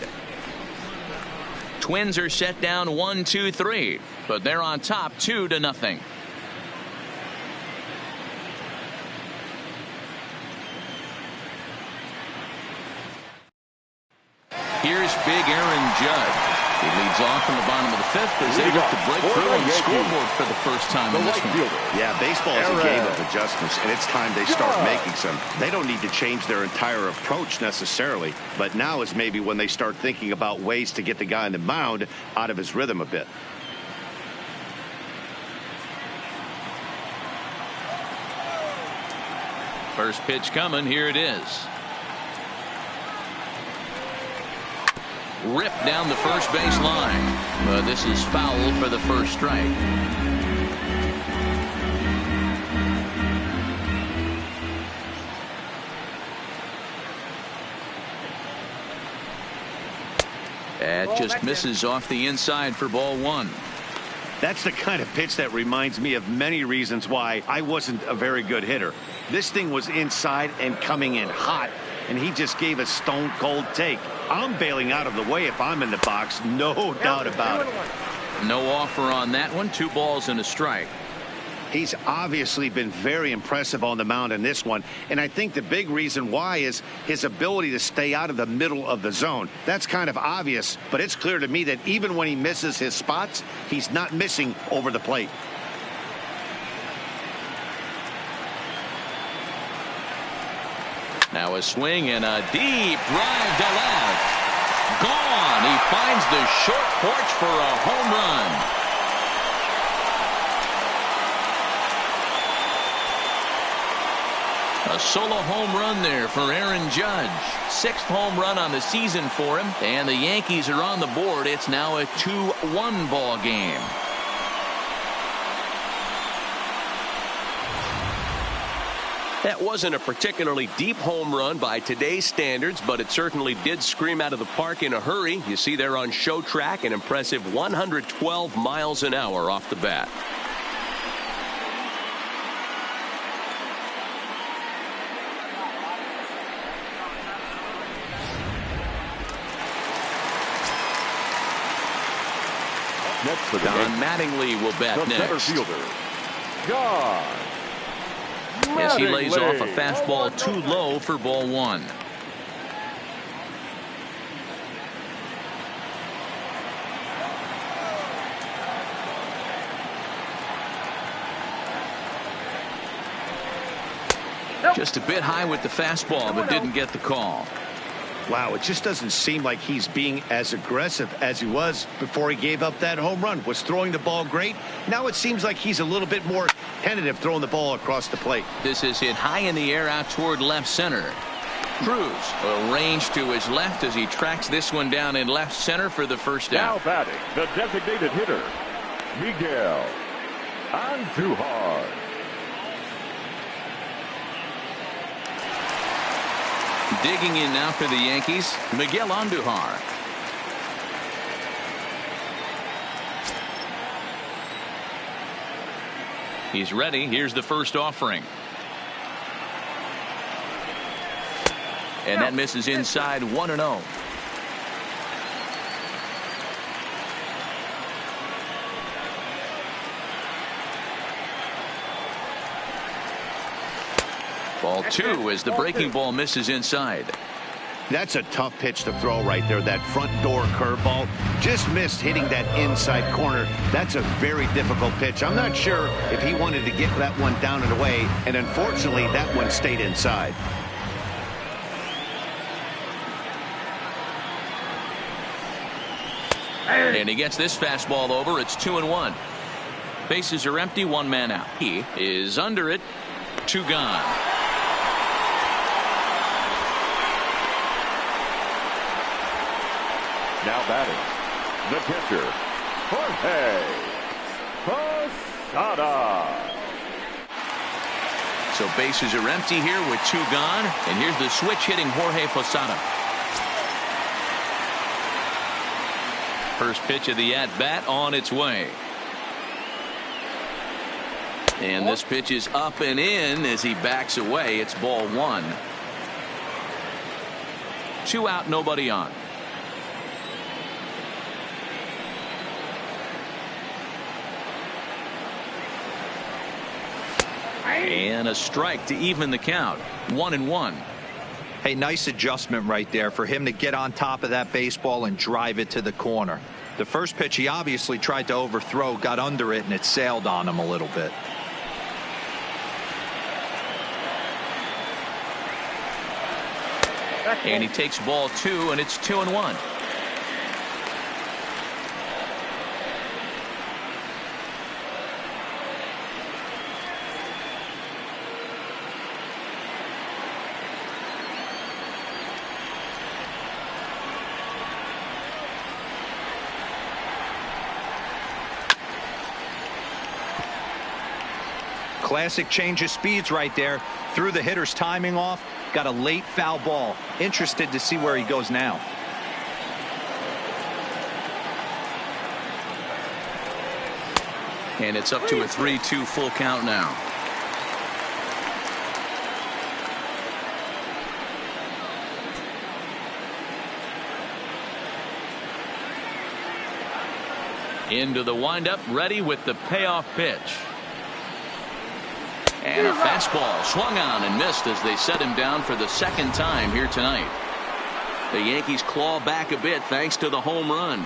Twins are set down 1-2-3, but they're on top 2-0. Here's big Aaron Judge. He leads off in the bottom of the 5th as they look to break through on the scoreboard for the first time in this one. Yeah, baseball is a game of adjustments, and it's time they start making some. They don't need to change their entire approach necessarily, but now is maybe when they start thinking about ways to get the guy on the mound out of his rhythm a bit. First pitch coming. Here it is. Ripped down the first base line, but this is foul for the first strike. just misses off the inside for ball one. That's the kind of pitch that reminds me of many reasons why I wasn't a very good hitter. This thing was inside and coming in hot, and he just gave a stone cold take. I'm bailing out of the way if I'm in the box, no doubt about it. No offer on that one. 2 balls and a strike. He's obviously been very impressive on the mound in this one, and I think the big reason why is his ability to stay out of the middle of the zone. That's kind of obvious, but it's clear to me that even when he misses his spots, he's not missing over the plate. Now a swing and a deep drive to left. Gone. He finds the short porch for a home run. A solo home run there for Aaron Judge. 6th home run on the season for him, and the Yankees are on the board. It's now a 2-1 ball game. That wasn't a particularly deep home run by today's standards, but it certainly did scream out of the park in a hurry. You see there on show track an impressive 112 miles an hour off the bat. Next for the Don Mattingly will bat the center next. fielder, John. As he lays off a fastball too low for ball one. Just a bit high with the fastball, but didn't get the call. Wow, it just doesn't seem like he's being as aggressive as he was before he gave up that home run. Was throwing the ball great. Now it seems like he's a little bit more tentative throwing the ball across the plate. This is hit high in the air out toward left center. Cruz will range to his left as he tracks this one down in left center for the first out. Now batting, the designated hitter, Miguel Andujar. Digging in now for the Yankees, Miguel Andujar. He's ready. Here's the first offering. And that misses inside 1-0. Ball 2 as the breaking ball misses inside. That's a tough pitch to throw right there. That front door curveball just missed hitting that inside corner. That's a very difficult pitch. I'm not sure if he wanted to get that one down and away, and unfortunately that one stayed inside. And he gets this fastball over. It's 2-1. Bases are empty, 1 man out. He is under it. 2 gone. Now batting, the pitcher, Jorge Posada. So bases are empty here with 2 gone. And here's the switch hitting Jorge Posada. First pitch of the at-bat on its way. And this pitch is up and in as he backs away. It's ball 1. 2 out, nobody on. And a strike to even the count. 1-1. Hey, nice adjustment right there for him to get on top of that baseball and drive it to the corner. The first pitch he obviously tried to overthrow, got under it, and it sailed on him a little bit. And he takes ball 2, and it's 2-1. Classic change of speeds right there. Threw the hitter's timing off. Got a late foul ball. Interested to see where he goes now. And it's up to a 3-2 full count now. Into the windup, ready with the payoff pitch. And a fastball swung on and missed as they set him down for the second time here tonight. The Yankees claw back a bit thanks to the home run.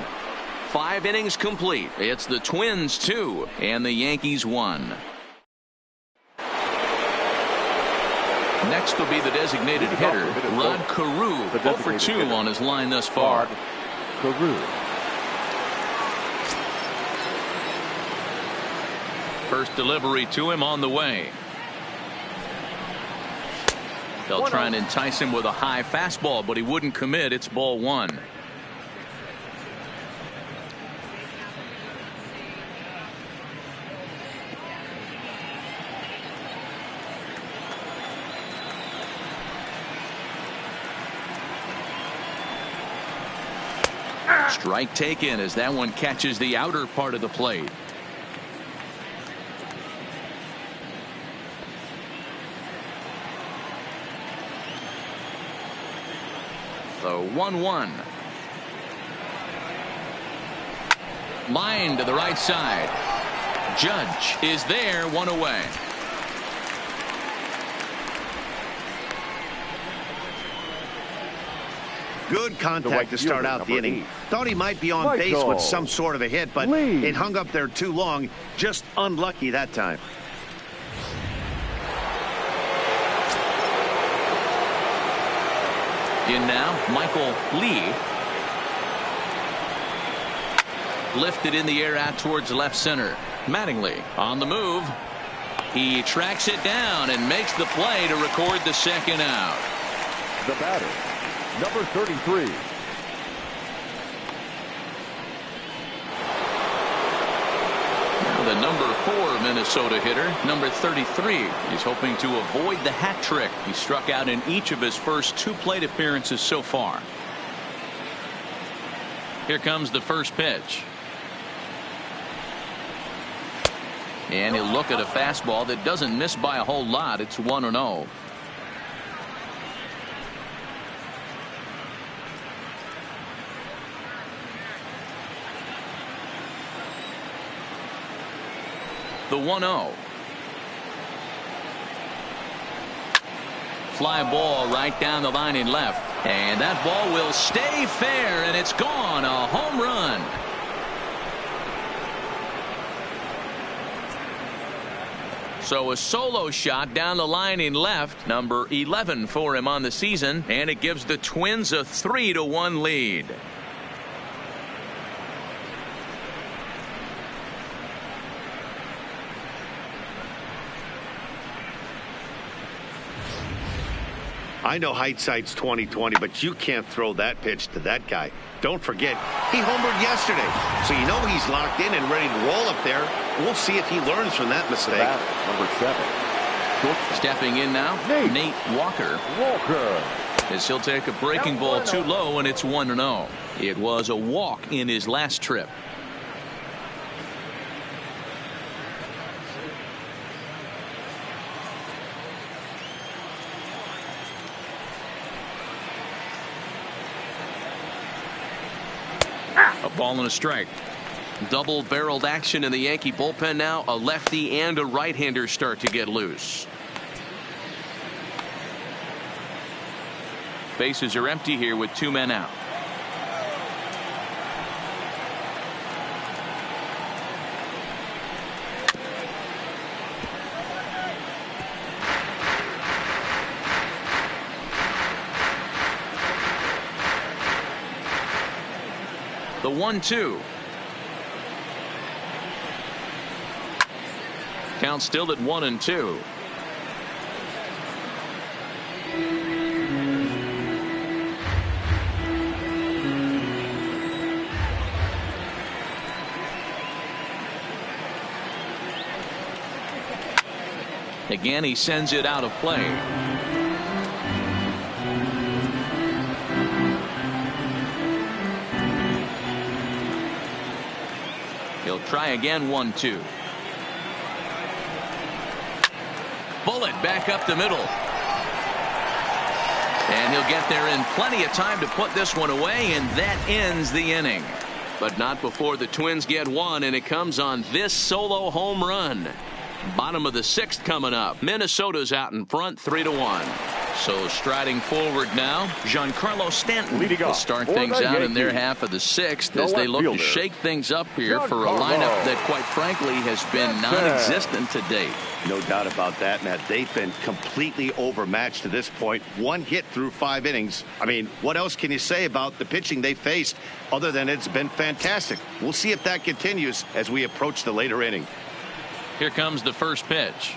5 innings complete. It's the Twins 2 and the Yankees 1. Next will be the designated hitter, Rod Carew, 0 for 2 on his line thus far. Carew. First delivery to him on the way. They'll try and entice him with a high fastball, but he wouldn't commit. It's ball 1. Strike taken as that one catches the outer part of the plate. The 1-1. Line to the right side. Judge is there, 1 away. Good contact to start out the inning. Thought he might be on base with some sort of a hit, but it hung up there too long. Just unlucky that time. In now, Michael Lee. Lifted in the air out towards left center. Mattingly on the move. He tracks it down and makes the play to record the second out. The batter, number 33. The number 4 Minnesota hitter, number 33. He's hoping to avoid the hat trick. He struck out in each of his first 2 plate appearances so far. Here comes the first pitch. And he'll look at a fastball that doesn't miss by a whole lot. It's 1-0. The 1-0. Fly ball right down the line in left. And that ball will stay fair, and it's gone. A home run. So a solo shot down the line in left. Number 11 for him on the season. And it gives the Twins a 3-1 lead. I know hindsight's 20/20, but you can't throw that pitch to that guy. Don't forget, he homered yesterday, so you know he's locked in and ready to roll up there. We'll see if he learns from that mistake. Number 7. Stepping in now, Nate Walker. As he'll take a breaking ball too low, and it's 1-0. It was a walk in his last trip. A ball and a strike. Double barreled action in the Yankee bullpen now. A lefty and a right-hander start to get loose. Bases are empty here with 2 men out. The 1-2. Count still at 1-2. Again, he sends it out of play. He'll try again. 1-2. bullet back up the middle. And he'll get there in plenty of time to put this one away, and that ends the inning. But not before the Twins get one, and it comes on this solo home run. Bottom of the 6th coming up. Minnesota's out in front 3-1. So striding forward now, Giancarlo Stanton will start things out in their half of the 6th as they look to shake things up here for a lineup that quite frankly has been non-existent to date. No doubt about that, Matt. They've been completely overmatched to this point. 1 hit through 5 innings. I mean, what else can you say about the pitching they faced other than it's been fantastic? We'll see if that continues as we approach the later inning. Here comes the first pitch.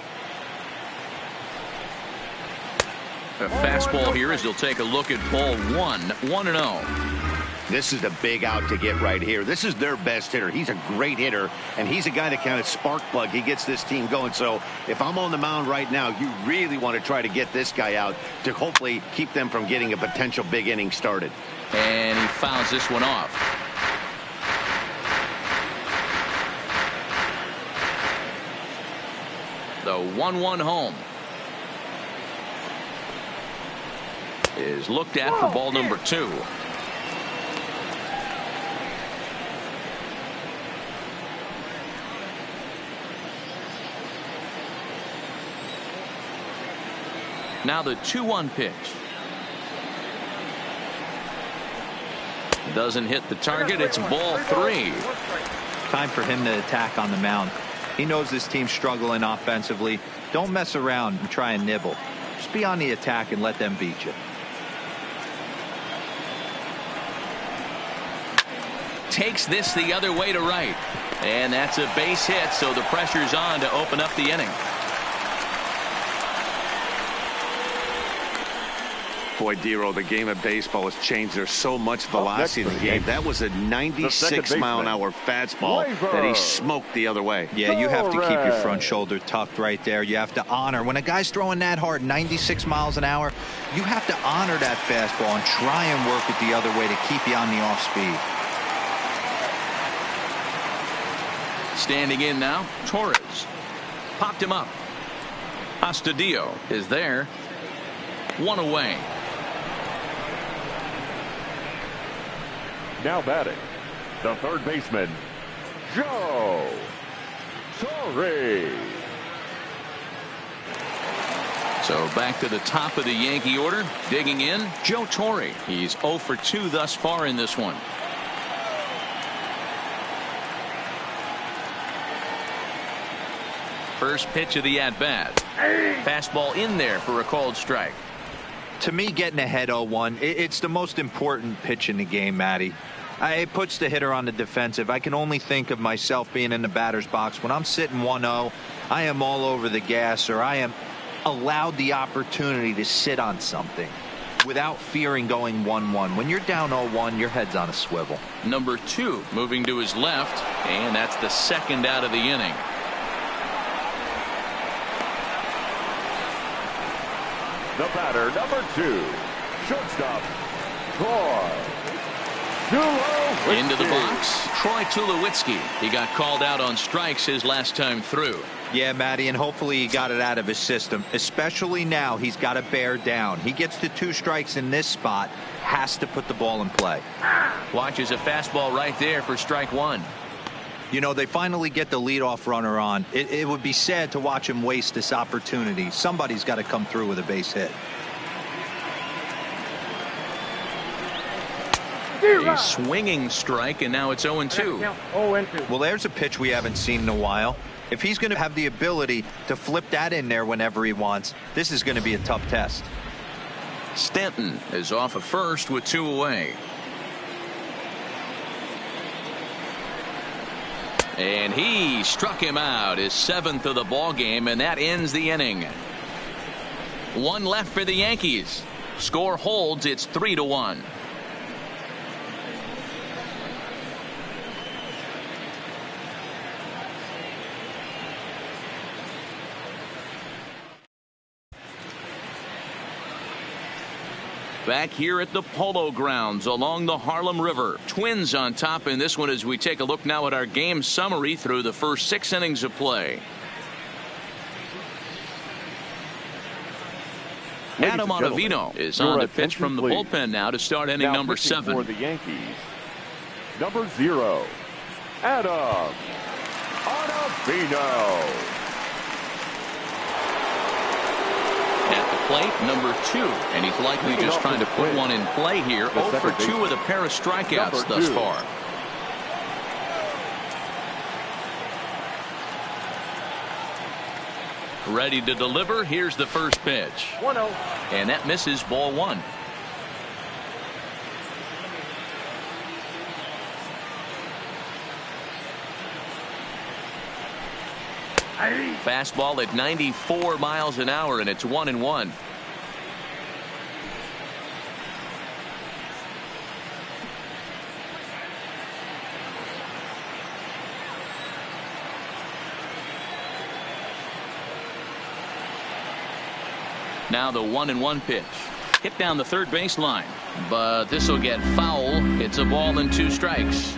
A fastball here as he'll take a look at ball 1, 1-0. This is the big out to get right here. This is their best hitter. He's a great hitter, and he's a guy that kind of spark plug. He gets this team going. So if I'm on the mound right now, you really want to try to get this guy out to hopefully keep them from getting a potential big inning started. And he fouls this one off. The 1-1 home is looked at for ball number 2. Now the 2-1 pitch. Doesn't hit the target. It's ball 3. Time for him to attack on the mound. He knows this team's struggling offensively. Don't mess around and try and nibble. Just be on the attack and let them beat you. Takes this the other way to right. And that's a base hit, so the pressure's on to open up the inning. Boy, Dero, the game of baseball has changed. There's so much velocity in the game. That was a 96-mile-an-hour fastball that he smoked the other way. Yeah, you have to keep your front shoulder tucked right there. You have to honor. When a guy's throwing that hard, 96 miles an hour, you have to honor that fastball and try and work it the other way to keep you on the off speed. Standing in now, Torres. Popped him up. Astudillo is there. 1 away. Now batting, the third baseman, Joe Torre. So back to the top of the Yankee order. Digging in, Joe Torre. He's 0 for 2 thus far in this one. First pitch of the at-bat. Fastball in there for a called strike. To me, getting ahead 0-1, it's the most important pitch in the game, Matty. It puts the hitter on the defensive. I can only think of myself being in the batter's box. When I'm sitting 1-0, I am all over the gas, or I am allowed the opportunity to sit on something without fearing going 1-1. When you're down 0-1, your head's on a swivel. Number 2 moving to his left, and that's the second out of the inning. The batter, number 2, shortstop, Troy Tulowitzki. Into the box, Troy Tulowitzki. He got called out on strikes his last time through. Yeah, Matty, and hopefully he got it out of his system. Especially now, he's got to bear down. He gets to 2 strikes in this spot, has to put the ball in play. Watches a fastball right there for strike 1. You know, they finally get the leadoff runner on. It would be sad to watch him waste this opportunity. Somebody's got to come through with a base hit. A swinging strike, and now it's 0-2. Well, there's a pitch we haven't seen in a while. If he's going to have the ability to flip that in there whenever he wants, this is going to be a tough test. Stanton is off of first with 2 away. And he struck him out, his 7th of the ball game, and that ends the inning. 1 left for the Yankees. Score holds. It's 3-1. Back here at the Polo Grounds along the Harlem River. Twins on top in this one as we take a look now at our game summary through the first 6 innings of play. Adam Ottavino is on to pitch from the bullpen now to start inning number 7. For the Yankees, number 0, Adam Ottavino. At the plate, number 2, and he's likely just trying to put one in play here. 0 for 2 with a pair of strikeouts thus far. Ready to deliver. Here's the first pitch. 1-0. And that misses, ball 1. Fastball at 94 miles an hour, and it's 1-1. Now the 1-1 pitch. Hit down the third baseline, but this will get foul. It's a ball and 2 strikes.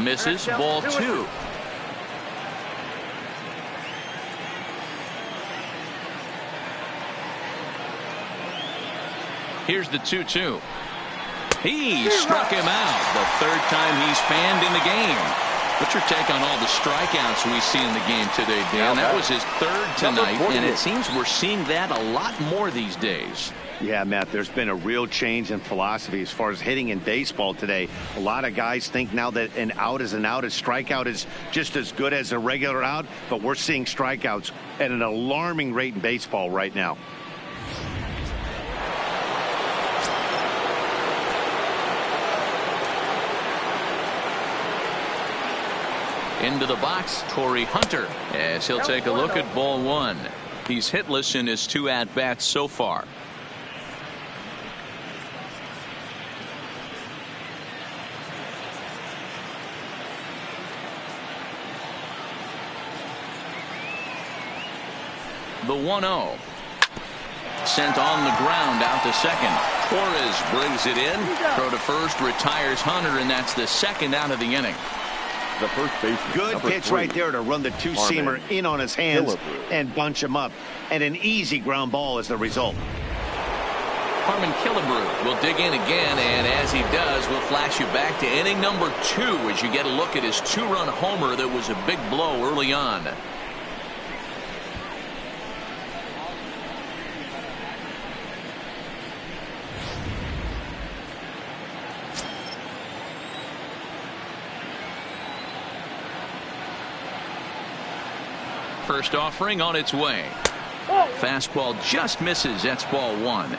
Misses, ball 2. Here's the 2-2. He struck him out. The third time he's fanned in the game. What's your take on all the strikeouts we see in the game today, Dan? That was his 3rd tonight, and it seems we're seeing that a lot more these days. Yeah, Matt, there's been a real change in philosophy as far as hitting in baseball today. A lot of guys think now that an out is an out. A strikeout is just as good as a regular out, but we're seeing strikeouts at an alarming rate in baseball right now. Into the box, Torrey Hunter, as he'll take a look at ball 1. He's hitless in his 2 at-bats so far. The 1-0. Sent on the ground out to second. Torres brings it in. Throw to first, retires Hunter, and that's the 2nd out of the inning. The first baseman, good pitch 3, right there to run the 2-seamer in on his hands and bunch him up. And an easy ground ball is the result. Harmon Killebrew will dig in again, and as he does, we'll flash you back to inning number 2 as you get a look at his 2-run homer that was a big blow early on. First offering on its way. Fastball just misses. That's ball 1.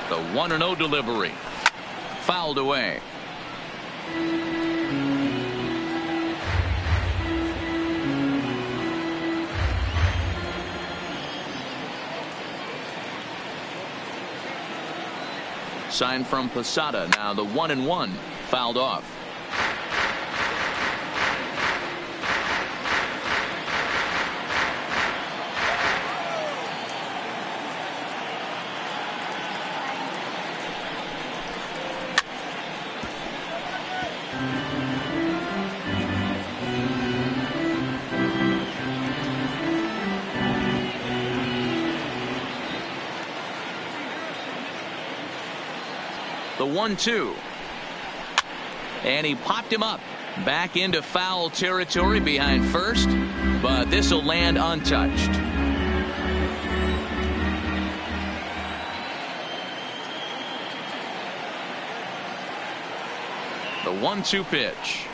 The 1-0 delivery. Fouled away. Sign from Posada. Now the 1-1 fouled off. The 1-2. And he popped him up. Back into foul territory behind first. But this will land untouched. The 1-2 pitch.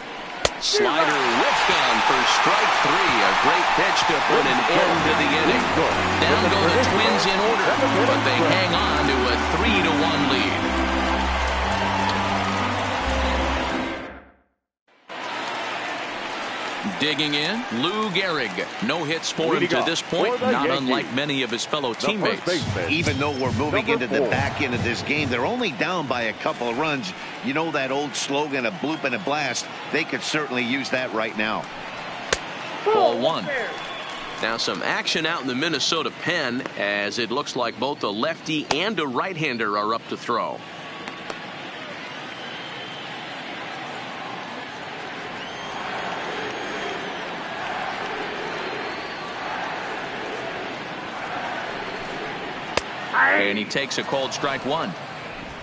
Slider whipped on for strike 3. A great pitch to put an end to the inning. Down go the Twins in order, but they hang on to a 3-1 lead. Digging in, Lou Gehrig. No hits for him to this point, not unlike many of his fellow teammates. Even though we're moving into the back end of this game, they're only down by a couple of runs. You know that old slogan, a bloop and a blast. They could certainly use that right now. Ball 1. Now some action out in the Minnesota pen, as it looks like both a lefty and a right-hander are up to throw. And he takes a cold strike one.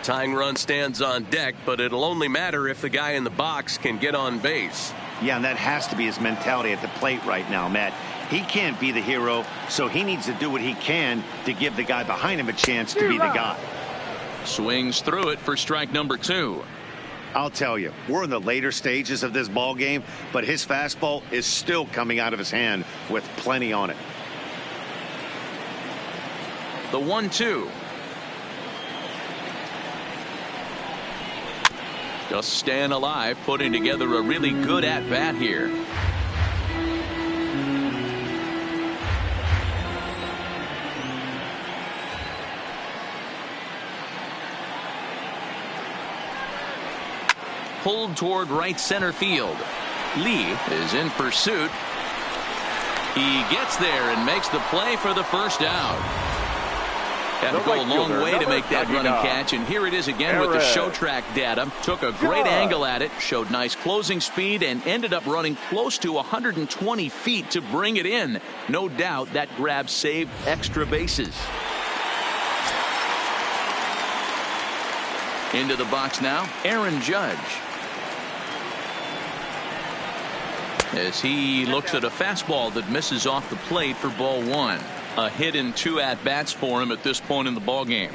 Tying run stands on deck, but it'll only matter if the guy in the box can get on base. Yeah, and that has to be his mentality at the plate right now, Matt. He can't be the hero, so he needs to do what he can to give the guy behind him a chance to be the guy. Swings through it for strike number 2. I'll tell you, we're in the later stages of this ball game, but his fastball is still coming out of his hand with plenty on it. The 1-2. Just staying alive, putting together a really good at-bat here. Pulled toward right center field. Lee is in pursuit. He gets there and makes the play for the first out. Had to go a long way to make that running catch, and here it is again with the show track data. Took a great angle at it, showed nice closing speed, and ended up running close to 120 feet to bring it in. No doubt that grab saved extra bases. Into the box now, Aaron Judge. As he looks at a fastball that misses off the plate for ball 1. A hit in 2 at-bats for him at this point in the ball game.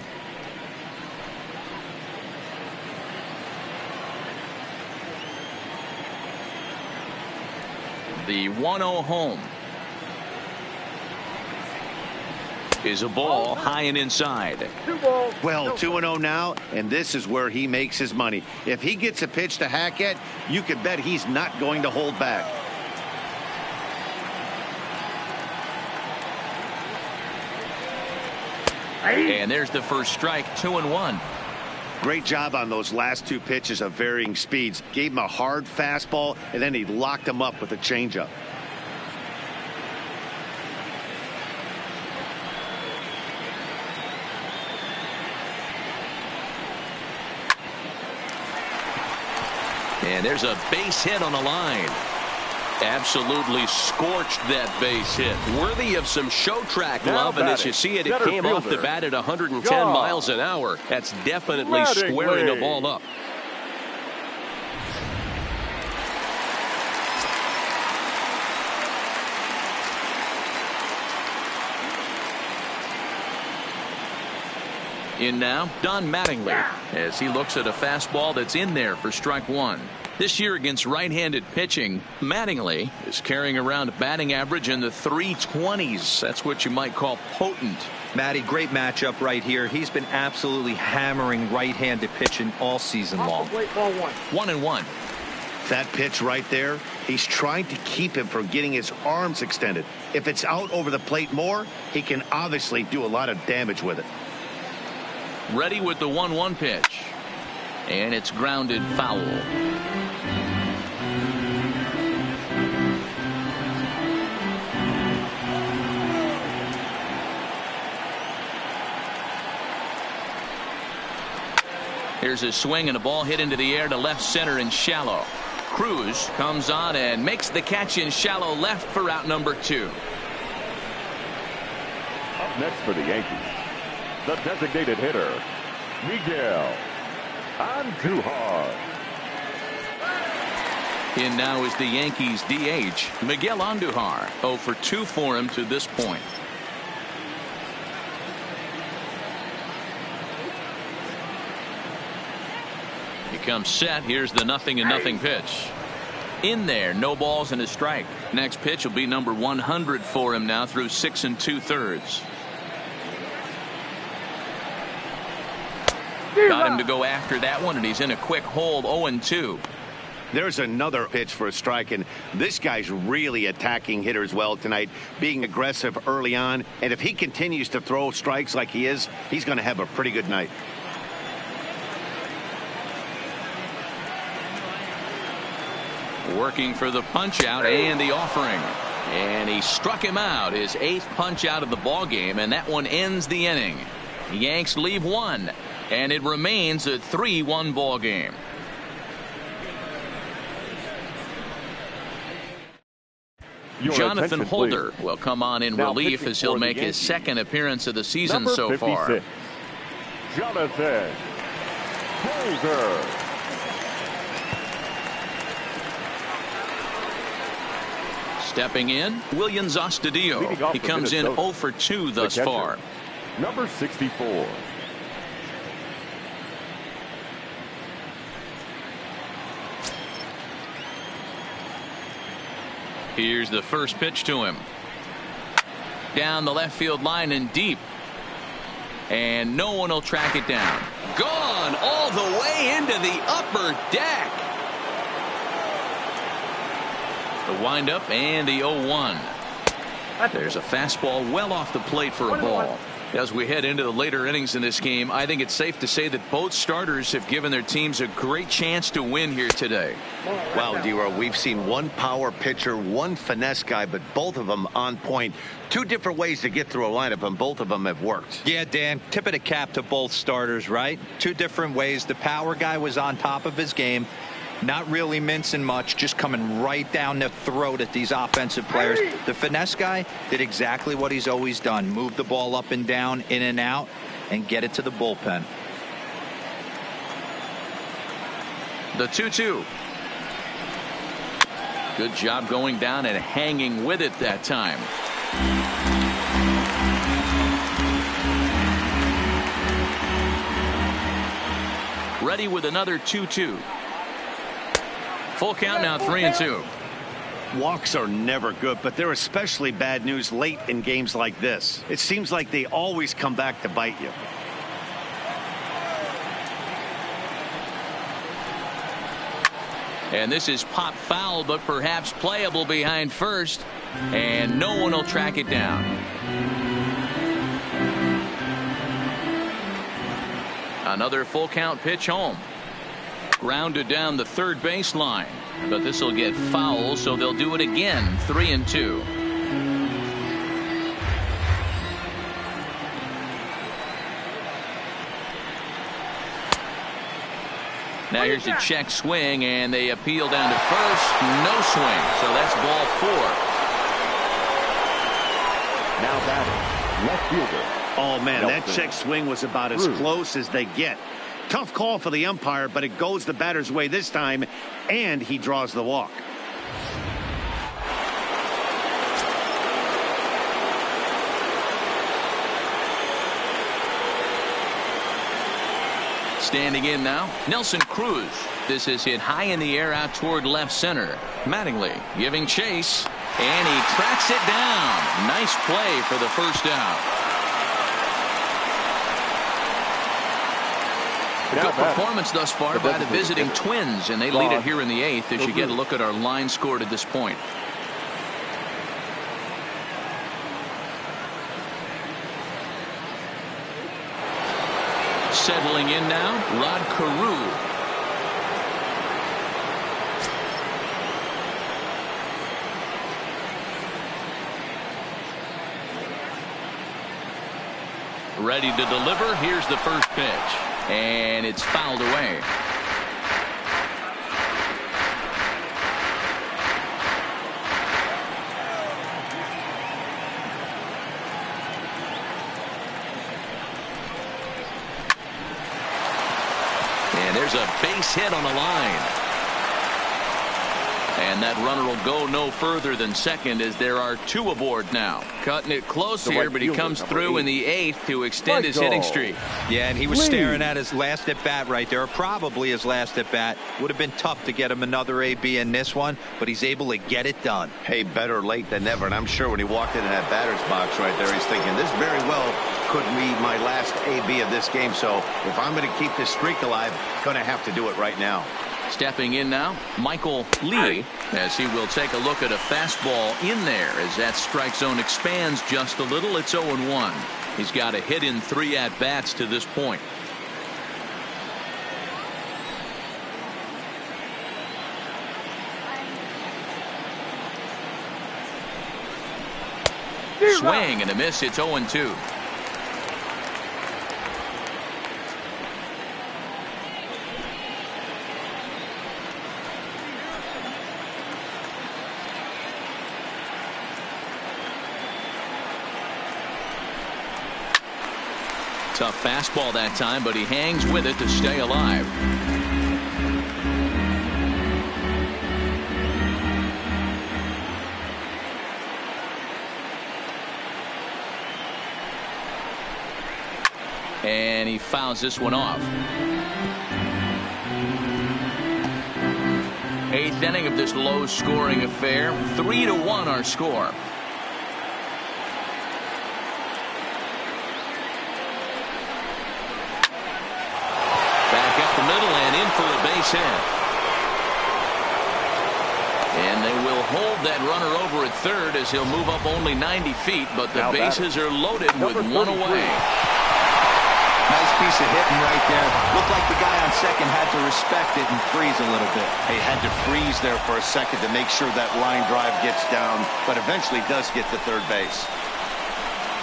The 1-0 home is a ball high and inside. Well, 2-0 now, and this is where he makes his money. If he gets a pitch to hack at, you can bet he's not going to hold back. And there's the first strike, 2-1. Great job on those last 2 pitches of varying speeds. Gave him a hard fastball, and then he locked him up with a changeup. And there's a base hit on the line. Absolutely scorched that base hit. Worthy of some show track love, and as you see it, it came off the bat at 110 miles an hour. That's definitely squaring a ball up. In now, Don Mattingly, as he looks at a fastball that's in there for strike 1. This year against right-handed pitching, Mattingly is carrying around a batting average in the 320s. That's what you might call potent. Matty, great matchup right here. He's been absolutely hammering right-handed pitching all season long. 1-1. That pitch right there, he's trying to keep him from getting his arms extended. If it's out over the plate more, he can obviously do a lot of damage with it. Ready with the 1-1 pitch. And it's grounded foul. Here's a swing and a ball hit into the air to left center in shallow. Cruz comes on and makes the catch in shallow left for out number 2. Up next for the Yankees, the designated hitter, Miguel Andujar. In now is the Yankees DH, Miguel Andujar. 0 for 2 for him to this point. He comes set. Here's the 0-0 pitch. In there, no balls and a strike. Next pitch will be number 100 for him now through 6 2/3. Got him to go after that one, and he's in a quick hold. 0-2. There's another pitch for a strike, and this guy's really attacking hitters well tonight, being aggressive early on. And if he continues to throw strikes like he is, he's going to have a pretty good night. Working for the punch out and the offering. And he struck him out, his 8th punch out of the ball game, and that one ends the inning. The Yanks leave 1, and it remains a 3-1 ball game. Jonathan Holder will come on in relief as he'll make his 2nd appearance of the season so far. Jonathan Holder. Stepping in, Williams Astudillo. He comes in 0 for 2 thus far. Number 64. Here's the first pitch to him. Down the left field line and deep. And no one will track it down. Gone all the way into the upper deck. The windup and the 0-1. There's a fastball well off the plate for a ball. As we head into the later innings in this game, I think it's safe to say that both starters have given their teams a great chance to win here today. Wow, D-Row, we've seen one power pitcher, one finesse guy, but both of them on point. 2 different ways to get through a lineup, and both of them have worked. Yeah, Dan, tip of the cap to both starters, right? 2 different ways. The power guy was on top of his game. Not really mincing much, just coming right down the throat at these offensive players. The finesse guy did exactly what he's always done. Move the ball up and down, in and out, and get it to the bullpen. The 2-2. Good job going down and hanging with it that time. Ready with another 2-2. Full count now, 3-2. Walks are never good, but they're especially bad news late in games like this. It seems like they always come back to bite you. And this is pop foul, but perhaps playable behind first. And no one will track it down. Another full count pitch home. Grounded down the third baseline, but this will get foul, so they'll do it again. 3-2. Now here's a check swing, and they appeal down to first. No swing, so that's ball 4. Now batting, left fielder. Oh man, that check swing was about as close as they get. Tough call for the umpire, but it goes the batter's way this time, and he draws the walk. Standing in now, Nelson Cruz. This is hit high in the air out toward left center. Mattingly giving chase, and he tracks it down. Nice play for the first out. Good performance thus far by the visiting Twins, and they lead it here in the 8th as you get a look at our line score to this point. Settling in now, Rod Carew. Ready to deliver. Here's the first pitch. And it's fouled away. And there's a base hit on the line. And that runner will go no further than second as there are 2 aboard now. Cutting it close here, but he comes through in the 8th to extend his hitting streak. Yeah, and he was staring at his last at bat right there, probably his last at bat. Would have been tough to get him another AB in this one, but he's able to get it done. Hey, better late than never. And I'm sure when he walked into that batter's box right there, he's thinking this very well could be my last AB of this game. So if I'm going to keep this streak alive, going to have to do it right now. Stepping in now, Michael Lee, as he will take a look at a fastball in there as that strike zone expands just a little. It's 0-1. He's got a hit in 3 at-bats to this point. Swing and a miss. It's 0-2. Tough fastball that time, but he hangs with it to stay alive. And he fouls this one off. 8th inning of this low-scoring affair. 3-1 our score. For a base hit. And they will hold that runner over at third as he'll move up only 90 feet, but the bases are loaded with one away. Nice piece of hitting right there. Looked like the guy on second had to respect it and freeze a little bit. He had to freeze there for a second to make sure that line drive gets down, but eventually does get to third base.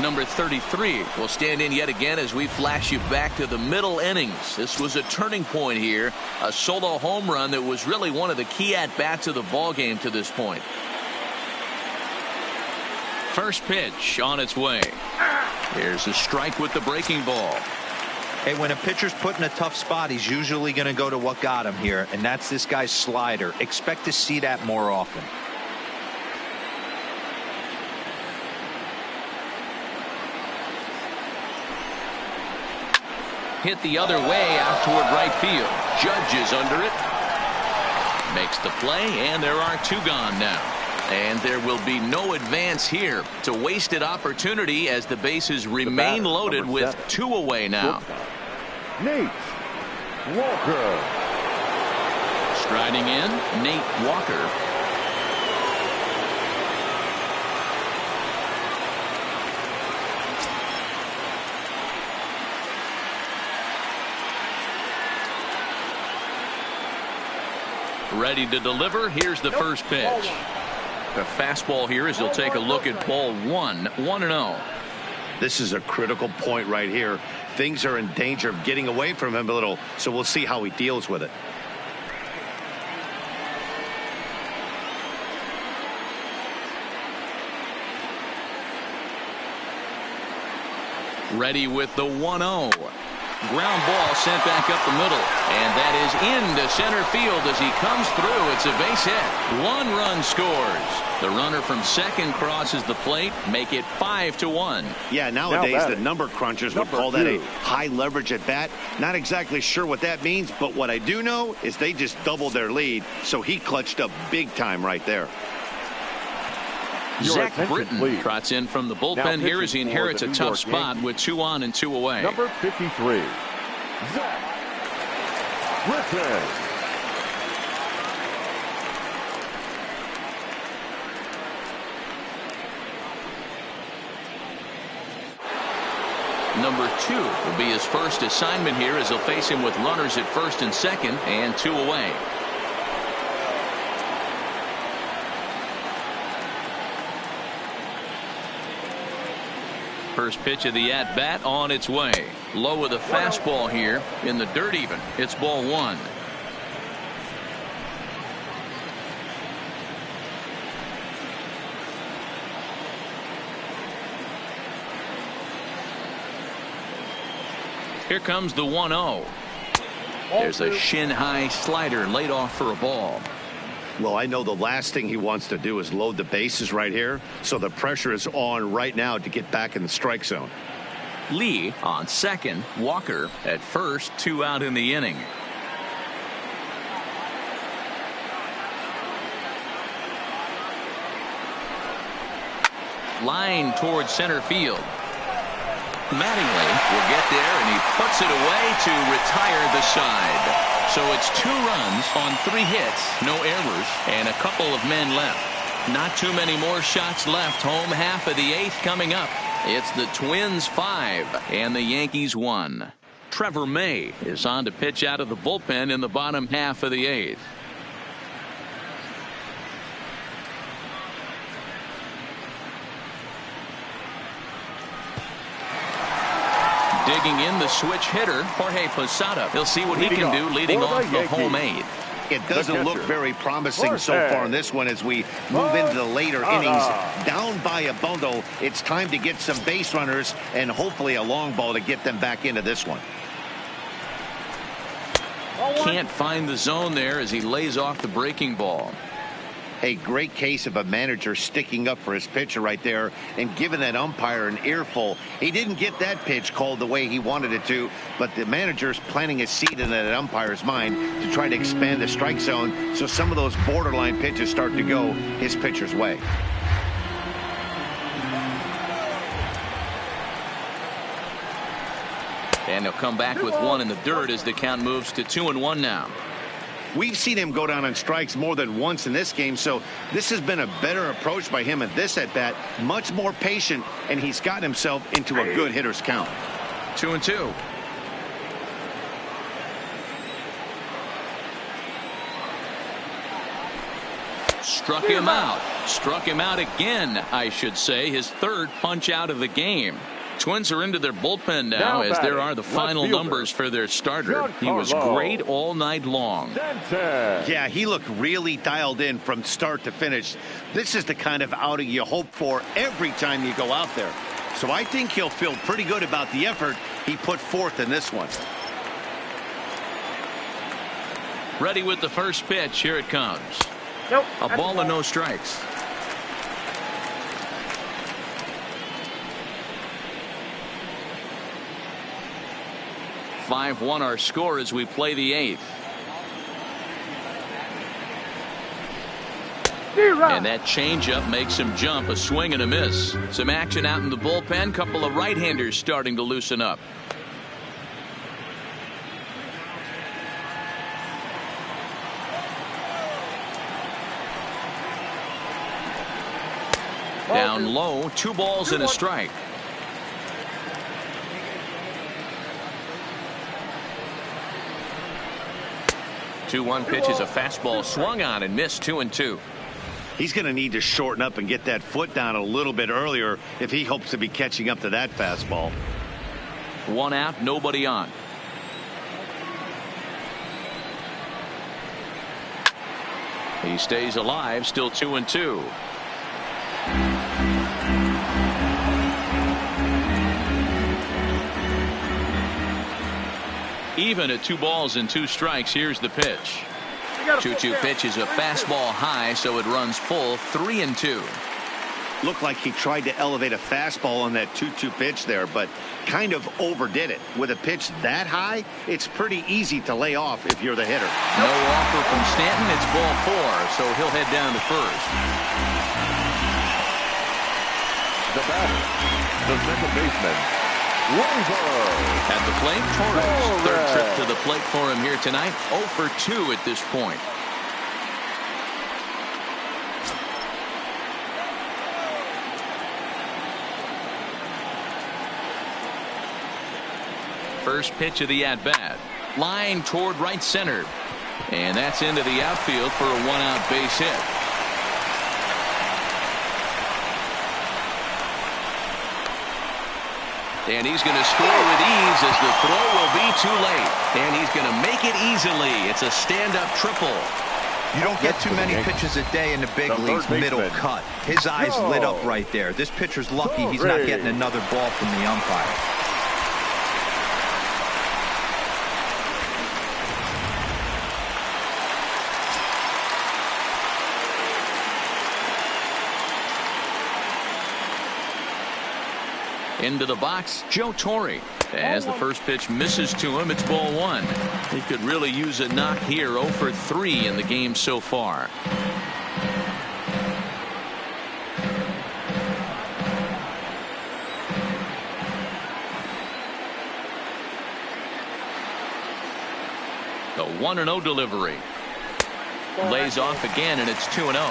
Number 33 will stand in yet again as we flash you back to the middle innings. This was a turning point here. A solo home run that was really one of the key at-bats of the ball game to this point. First pitch on its way. Here's a strike with the breaking ball. Hey, when a pitcher's put in a tough spot, he's usually going to go to what got him here, and that's this guy's slider. Expect to see that more often. Hit the other way out toward right field. Judge is under it. Makes the play, and there are 2 gone now. And there will be no advance here. It's a wasted opportunity as the bases remain loaded with 2 away now. Nate Walker. Striding in, Nate Walker. Ready to deliver. Here's the first pitch. The fastball here as he'll take a look at ball 1. 1-0. This is a critical point right here. Things are in danger of getting away from him a little, so we'll see how he deals with it. Ready with the 1-0. Ground ball sent back up the middle, and that is into center field as he comes through. It's a base hit. 1 run scores. The runner from second crosses the plate, make it 5-1. Yeah, nowadays the number crunchers would call that a high leverage at bat. Not exactly sure what that means, but what I do know is they just doubled their lead, so he clutched up big time right there. Zach Britton trots in from the bullpen here as he inherits a tough spot with 2 on and 2 away. Number 53, Zach Britton. Number 2 will be his first assignment here as he'll face him with runners at first and second and 2 away. First pitch of the at-bat on its way. Low with a fastball here in the dirt even. It's ball 1. Here comes the 1-0. There's a shin-high slider laid off for a ball. Well, I know the last thing he wants to do is load the bases right here, so the pressure is on right now to get back in the strike zone. Lee on second, Walker at first, 2 out in the inning. Line towards center field. Mattingly will get there, and he puts it away to retire the side. So it's 2 runs on 3 hits, no errors, and a couple of men left. Not too many more shots left. Home half of the 8th coming up. It's the Twins 5 and the Yankees 1. Trevor May is on to pitch out of the bullpen in the bottom half of the 8th. Digging in the switch hitter, Jorge Posada. He'll see what he can do leading off the home 8. It doesn't look very promising so far in this one as we move into the later innings. Down by a bundle, it's time to get some base runners and hopefully a long ball to get them back into this one. Can't find the zone there as he lays off the breaking ball. A great case of a manager sticking up for his pitcher right there and giving that umpire an earful. He didn't get that pitch called the way he wanted it to, but the manager's planting a seed in that umpire's mind to try to expand the strike zone so some of those borderline pitches start to go his pitcher's way. And he'll come back with one in the dirt as the count moves to 2-1 now. We've seen him go down on strikes more than once in this game, so this has been a better approach by him at this at-bat. Much more patient, and he's gotten himself into a good hitter's count. 2-2. Struck him out. Struck him out again, I should say. His third punch out of the game. Twins are into their bullpen now as there are the final numbers for their starter. He was great all night long. Yeah, he looked really dialed in from start to finish. This is the kind of outing you hope for every time you go out there. So I think he'll feel pretty good about the effort he put forth in this one. Ready with the first pitch. Here it comes. Nope. A ball and no strikes. (5-1) our score as we play the 8th. And that changeup makes him jump. A swing and a miss. Some action out in the bullpen. Couple of right-handers starting to loosen up. Down low, 2 balls and a strike. The 2-1 pitch is a fastball swung on and missed. 2-2. He's going to need to shorten up and get that foot down a little bit earlier if he hopes to be catching up to that fastball. 1 out, nobody on. He stays alive, still 2-2. Even at 2 balls and 2 strikes. Here's the pitch. 2-2 pitch is a fastball high, so it runs full. 3-2. Looked like he tried to elevate a fastball on that 2-2 pitch there, but kind of overdid it. With a pitch that high, it's pretty easy to lay off if you're the hitter. No offer from Stanton. It's ball 4, so he'll head down to first. The batter, the second baseman, at the plate, Torres. Third trip to the plate for him here tonight. 0 for 2 at this point. First pitch of the at-bat. Line toward right center. And that's into the outfield for a 1-out base hit. And he's going to score with ease as the throw will be too late. And he's going to make it easily. It's a stand-up triple. You don't get too many pitches a day in the big leagues middle cut. His eyes lit up right there. This pitcher's lucky he's not getting another ball from the umpire. Into the box, Joe Torre. As the first pitch misses to him, it's ball 1. He could really use a knock here. 0 for 3 in the game so far. The 1-0 delivery. Lays off again, and it's 2-0.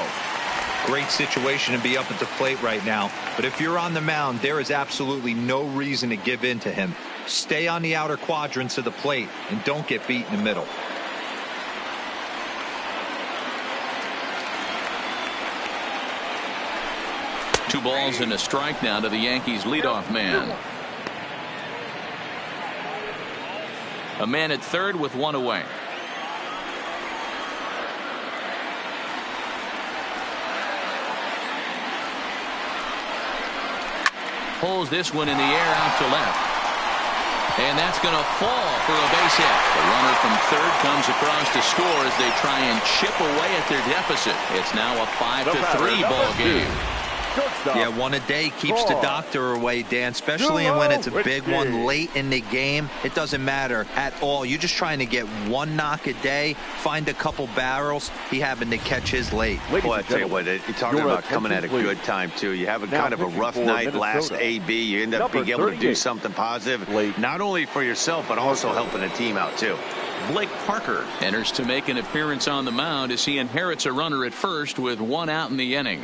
Great situation to be up at the plate right now, but if you're on the mound, there is absolutely no reason to give in to him. Stay on the outer quadrants of the plate and don't get beat in the middle. Two balls and a strike now to the Yankees leadoff man. A man at third with one away. Pulls this one in the air out to left. And that's going to fall for a base hit. The runner from third comes across to score as they try and chip away at their deficit. It's now a 5-3 ball game. Yeah, one a day keeps the doctor away, Dan, especially when it's a big one late in the game. It doesn't matter at all. You're just trying to get one knock a day, find a couple barrels. He happened to catch his late. Boy, I tell you what, you're talking about coming at a good time, too. You have a kind of a rough night last AB. You end up being able to do something positive, not only for yourself, but also helping the team out, too. Blake Parker enters to make an appearance on the mound as he inherits a runner at first with one out in the inning.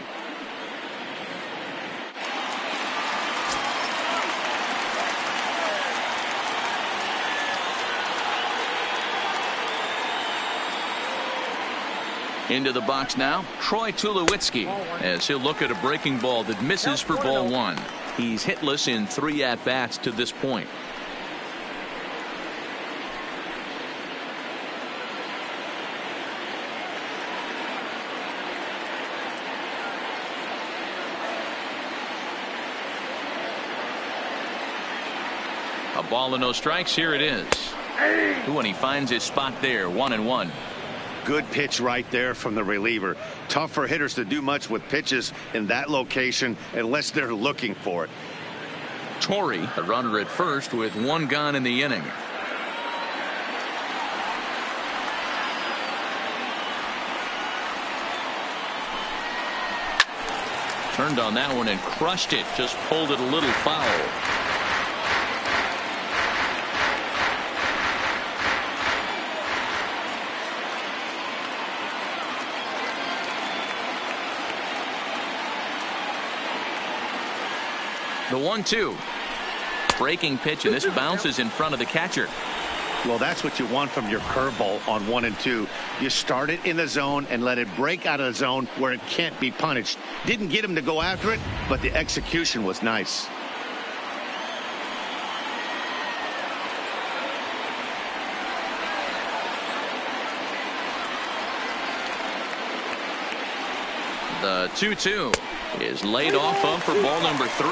Into the box now, Troy Tulowitzki, as he'll look at a breaking ball that misses for ball one. He's hitless in 3 at-bats to this point. A ball and no strikes. Here it is. Ooh, and he finds his spot there, 1-1. Good pitch right there from the reliever. Tough for hitters to do much with pitches in that location unless they're looking for it. Torrey, a runner at first with one gone in the inning. Turned on that one and crushed it. Just pulled it a little foul. The 1-2. Breaking pitch, and this bounces in front of the catcher. Well, that's what you want from your curveball on 1 and 2. You start it in the zone and let it break out of the zone where it can't be punished. Didn't get him to go after it, but the execution was nice. The 2-2 is laid off of for ball number 3.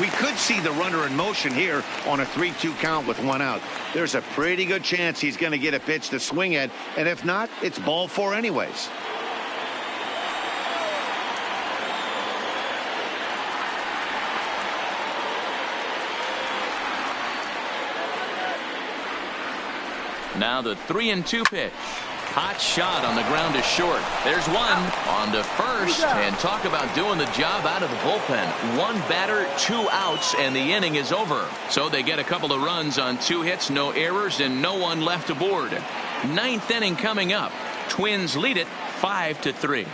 We could see the runner in motion here on a 3-2 count with one out. There's a pretty good chance he's going to get a pitch to swing at, and if not, it's ball 4 anyways. Now the 3-2 pitch. Hot shot on the ground to short. There's one on to first, and talk about doing the job out of the bullpen. One batter, 2 outs, and the inning is over. So they get a couple of runs on 2 hits, no errors, and no one left aboard. 9th inning coming up. Twins lead it 5-3.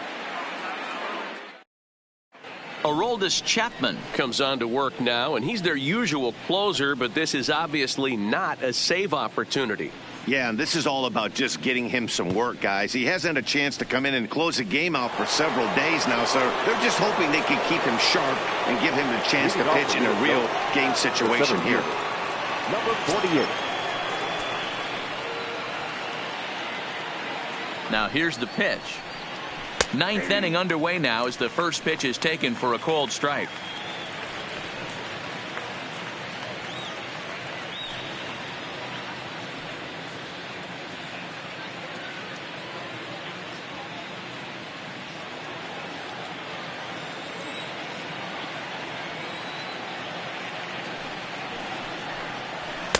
Aroldis Chapman comes on to work now, and he's their usual closer, but this is obviously not a save opportunity. Yeah, and this is all about just getting him some work, guys. He hasn't had a chance to come in and close the game out for several days now, so they're just hoping they can keep him sharp and give him the chance to pitch in a real game situation here. Number 48. Now here's the pitch. 9th inning underway now as the first pitch is taken for a called strike.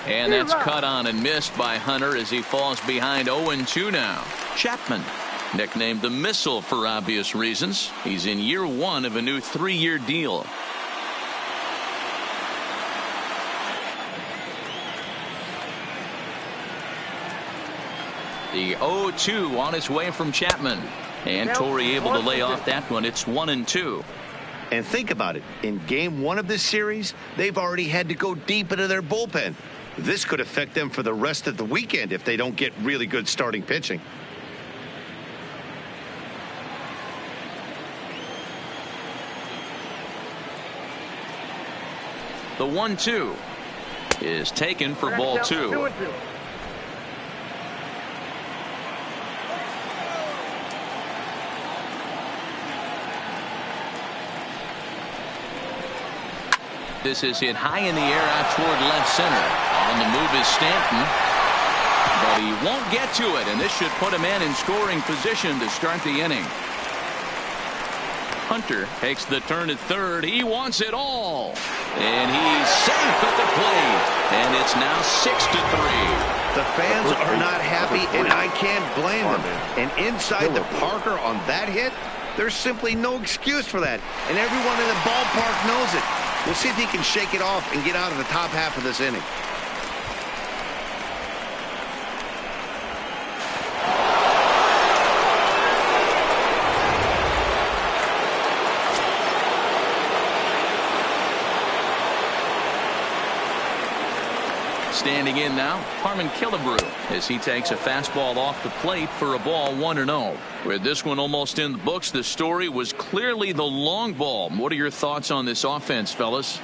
And that's cut on and missed by Hunter as he falls behind 0-2 now. Chapman, nicknamed the Missile for obvious reasons. He's in year 1 of a new 3-year deal. The 0-2 on its way from Chapman. And Torrey able to lay off that one. It's 1-2. And think about it. In game 1 of this series, they've already had to go deep into their bullpen. This could affect them for the rest of the weekend if they don't get really good starting pitching. The 1-2. is taken for ball 2. 2-2. This is hit high in the air out toward left center. On the move is Stanton, but he won't get to it, and this should put a man in scoring position to start the inning. Hunter takes the turn at third. He wants it all, and he's safe at the plate, and it's now 6-3. The fans are not happy, and I can't blame them. And inside the Parker on that hit, there's simply no excuse for that, and everyone in the ballpark knows it. We'll see if he can shake it off and get out of the top half of this inning. Standing in now, Harmon Killebrew, as he takes a fastball off the plate for a ball 1-0. With this one almost in the books, the story was clearly the long ball. What are your thoughts on this offense, fellas?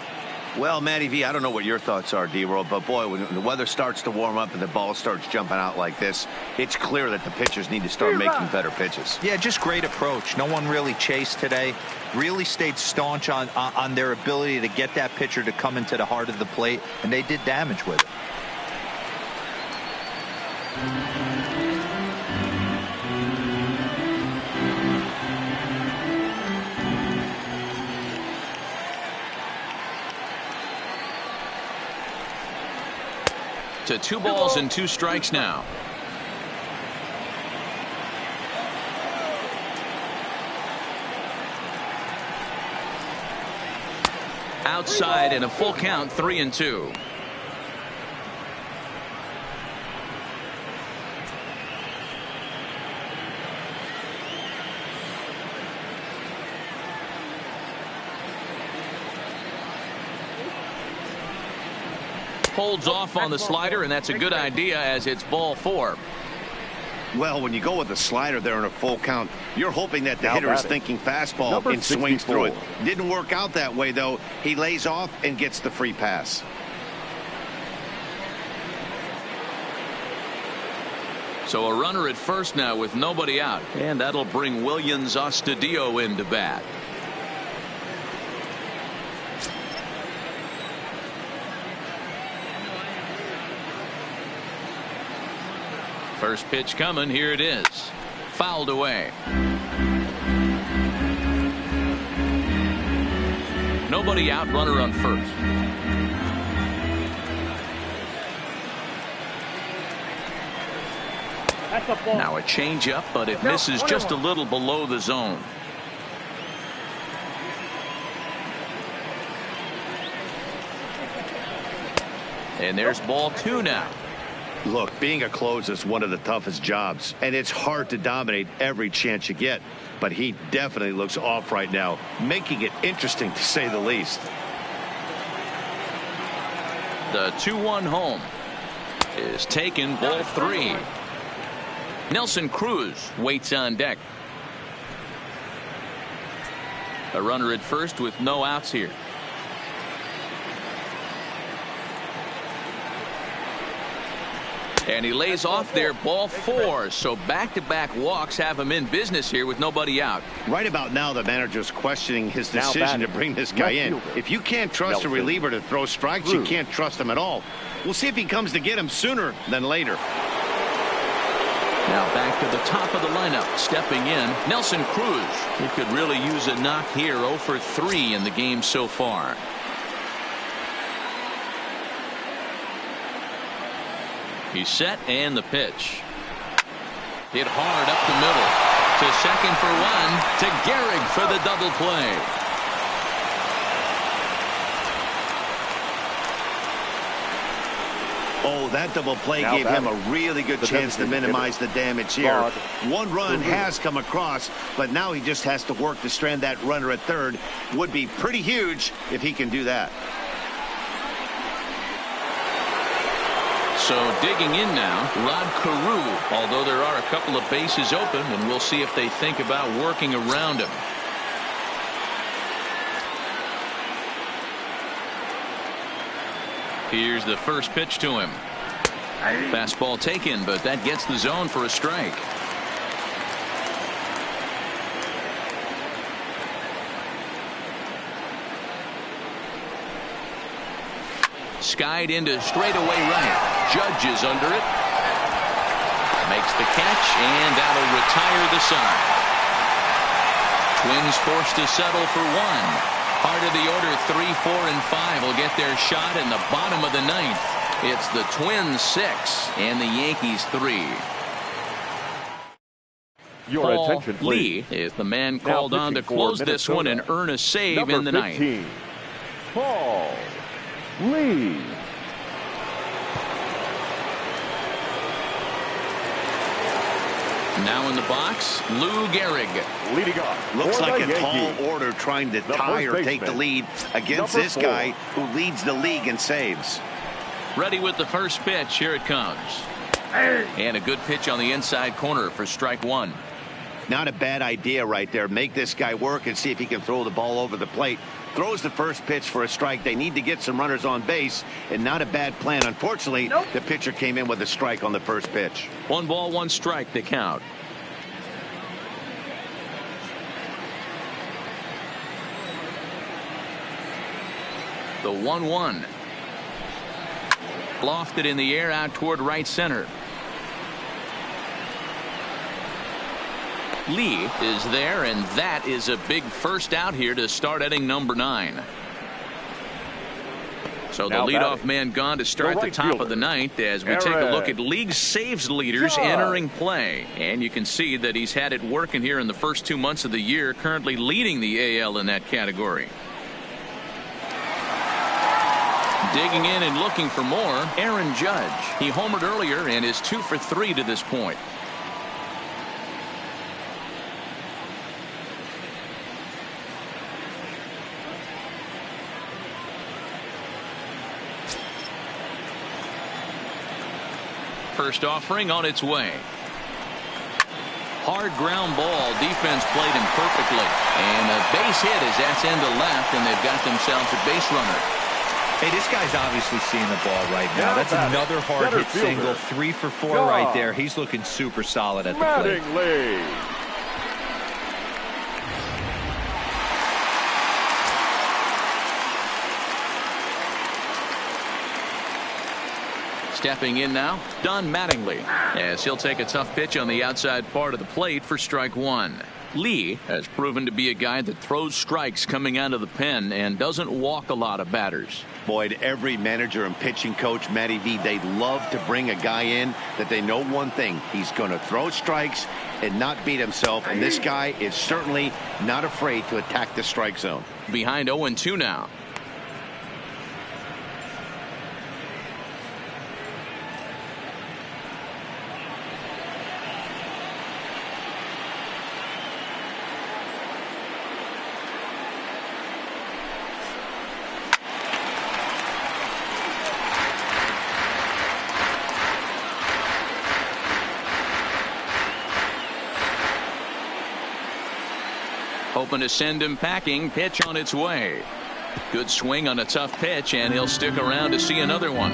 Well, Matty V, I don't know what your thoughts are, D-Roll, but boy, when the weather starts to warm up and the ball starts jumping out like this, it's clear that the pitchers need to start making better pitches. Yeah, just great approach. No one really chased today. Really stayed staunch on their ability to get that pitcher to come into the heart of the plate, and they did damage with it. To 2 balls and 2 strikes now. Outside and a full count, 3-2. Holds off on the slider, and that's a good idea as it's ball 4. Well, when you go with a slider there in a full count, you're hoping that the hitter is thinking fastball and swings through it. Didn't work out that way, though. He lays off and gets the free pass. So a runner at first now with nobody out, and that'll bring Williams Astudillo into bat. First pitch coming. Here it is. Fouled away. Nobody out. Runner on first. That's a ball. Now a changeup, but it misses just a little below the zone. And there's ball 2 now. Look, being a closer is one of the toughest jobs, and it's hard to dominate every chance you get. But he definitely looks off right now, making it interesting to say the least. The 2-1 home is taken, ball 3. Nelson Cruz waits on deck. A runner at first with no outs here. And he lays off there, ball 4. So back-to-back walks have him in business here with nobody out. Right about now, the manager's questioning his decision to bring this guy in. If you can't trust a reliever to throw strikes, you can't trust him at all. We'll see if he comes to get him sooner than later. Now back to the top of the lineup. Stepping in, Nelson Cruz. He could really use a knock here. 0 for 3 in the game so far. He's set, and the pitch. Hit hard up the middle. To second for 1. To Gehrig for the double play. Oh, that double play gave him a really good chance to minimize the damage here. 1 run has come across, but now he just has to work to strand that runner at third. Would be pretty huge if he can do that. So digging in now, Rod Carew, although there are a couple of bases open, and we'll see if they think about working around him. Here's the first pitch to him. Fastball taken, but that gets the zone for a strike. Skied into straightaway right. Judge is under it. Makes the catch, and that'll retire the side. Twins forced to settle for one. Part of the order 3, 4, and 5 will get their shot in the bottom of the ninth. It's the Twins 6 and the Yankees 3. Your attention, Lee is the man called on to close this one and earn a save in the ninth. Paul Lee. Now in the box, Lou Gehrig. Leading off. Looks like a tall order trying to tie or take the lead against this guy who leads the league in saves. Ready with the first pitch. Here it comes. And a good pitch on the inside corner for strike one. Not a bad idea right there. Make this guy work and see if he can throw the ball over the plate. Throws the first pitch for a strike. They need to get some runners on base, and not a bad plan. Unfortunately, the pitcher came in with a strike on the first pitch. 1 ball, 1 strike, the count. The 1-1. Lofted in the air out toward right center. Lee is there, and that is a big first out here to start inning number 9. So the leadoff man gone to start the top of the ninth as we take a look at league saves leaders entering play. And you can see that he's had it working here in the first 2 months of the year, currently leading the AL in that category. Digging in and looking for more, Aaron Judge. He homered earlier and is 2 for 3 to this point. First offering on its way. Hard ground ball. Defense played him perfectly. And a base hit as that's into left, and they've got themselves a base runner. Hey, this guy's obviously seeing the ball right now. That's another hard hit single. 3 for 4 right there. He's looking super solid at the plate. Stepping in now, Don Mattingly, as he'll take a tough pitch on the outside part of the plate for strike one. Lee has proven to be a guy that throws strikes coming out of the pen and doesn't walk a lot of batters. Boyd, every manager and pitching coach, Matty V, they love to bring a guy in that they know one thing. He's going to throw strikes and not beat himself, and this guy is certainly not afraid to attack the strike zone. Behind 0-2 now. Hoping to send him packing. Pitch on its way. Good swing on a tough pitch, and he'll stick around to see another one.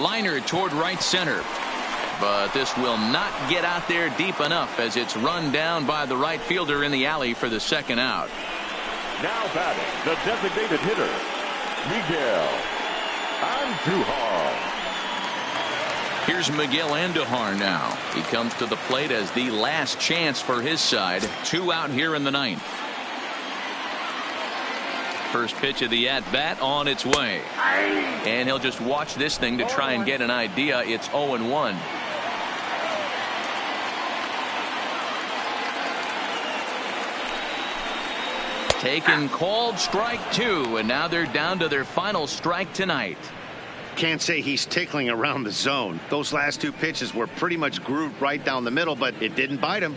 Liner toward right center. But this will not get out there deep enough as it's run down by the right fielder in the alley for the second out. Now batting, the designated hitter, Miguel Andujar. Here's Miguel Andujar now. He comes to the plate as the last chance for his side. 2 out here in the ninth. First pitch of the at-bat on its way. And he'll just watch this thing to try and get an idea. It's 0-1. Taken, called, strike 2, and now they're down to their final strike tonight. Can't say he's tickling around the zone. Those last 2 pitches were pretty much grooved right down the middle, but it didn't bite him.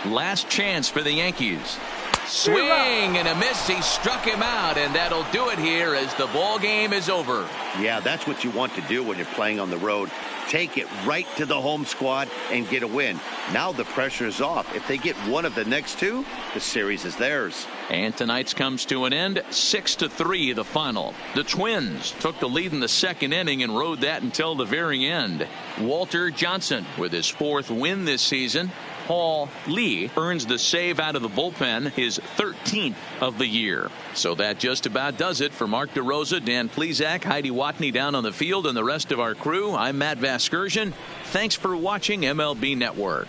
Last chance for the Yankees. Swing and a miss. He struck him out, and that'll do it here as the ball game is over. Yeah, that's what you want to do when you're playing on the road. Take it right to the home squad and get a win. Now the pressure is off. If they get one of the next two, the series is theirs. And tonight's comes to an end, 6-3 the final. The Twins took the lead in the second inning and rode that until the very end. Walter Johnson with his 4th win this season. Paul Lee earns the save out of the bullpen, his 13th of the year. So that just about does it for Mark DeRosa, Dan Plesac, Heidi Watney down on the field, and the rest of our crew. I'm Matt Vasgersian. Thanks for watching MLB Network.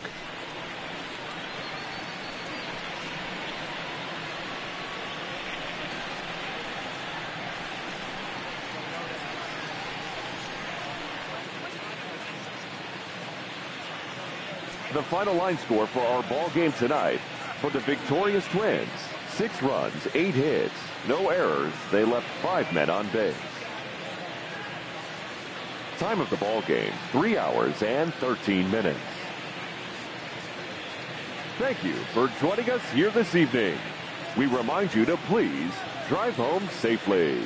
The final line score for our ball game tonight for the victorious Twins: 6 runs, 8 hits, no errors. They left 5 men on base. Time of the ball game: 3 hours and 13 minutes. Thank you for joining us here this evening. We remind you to please drive home safely.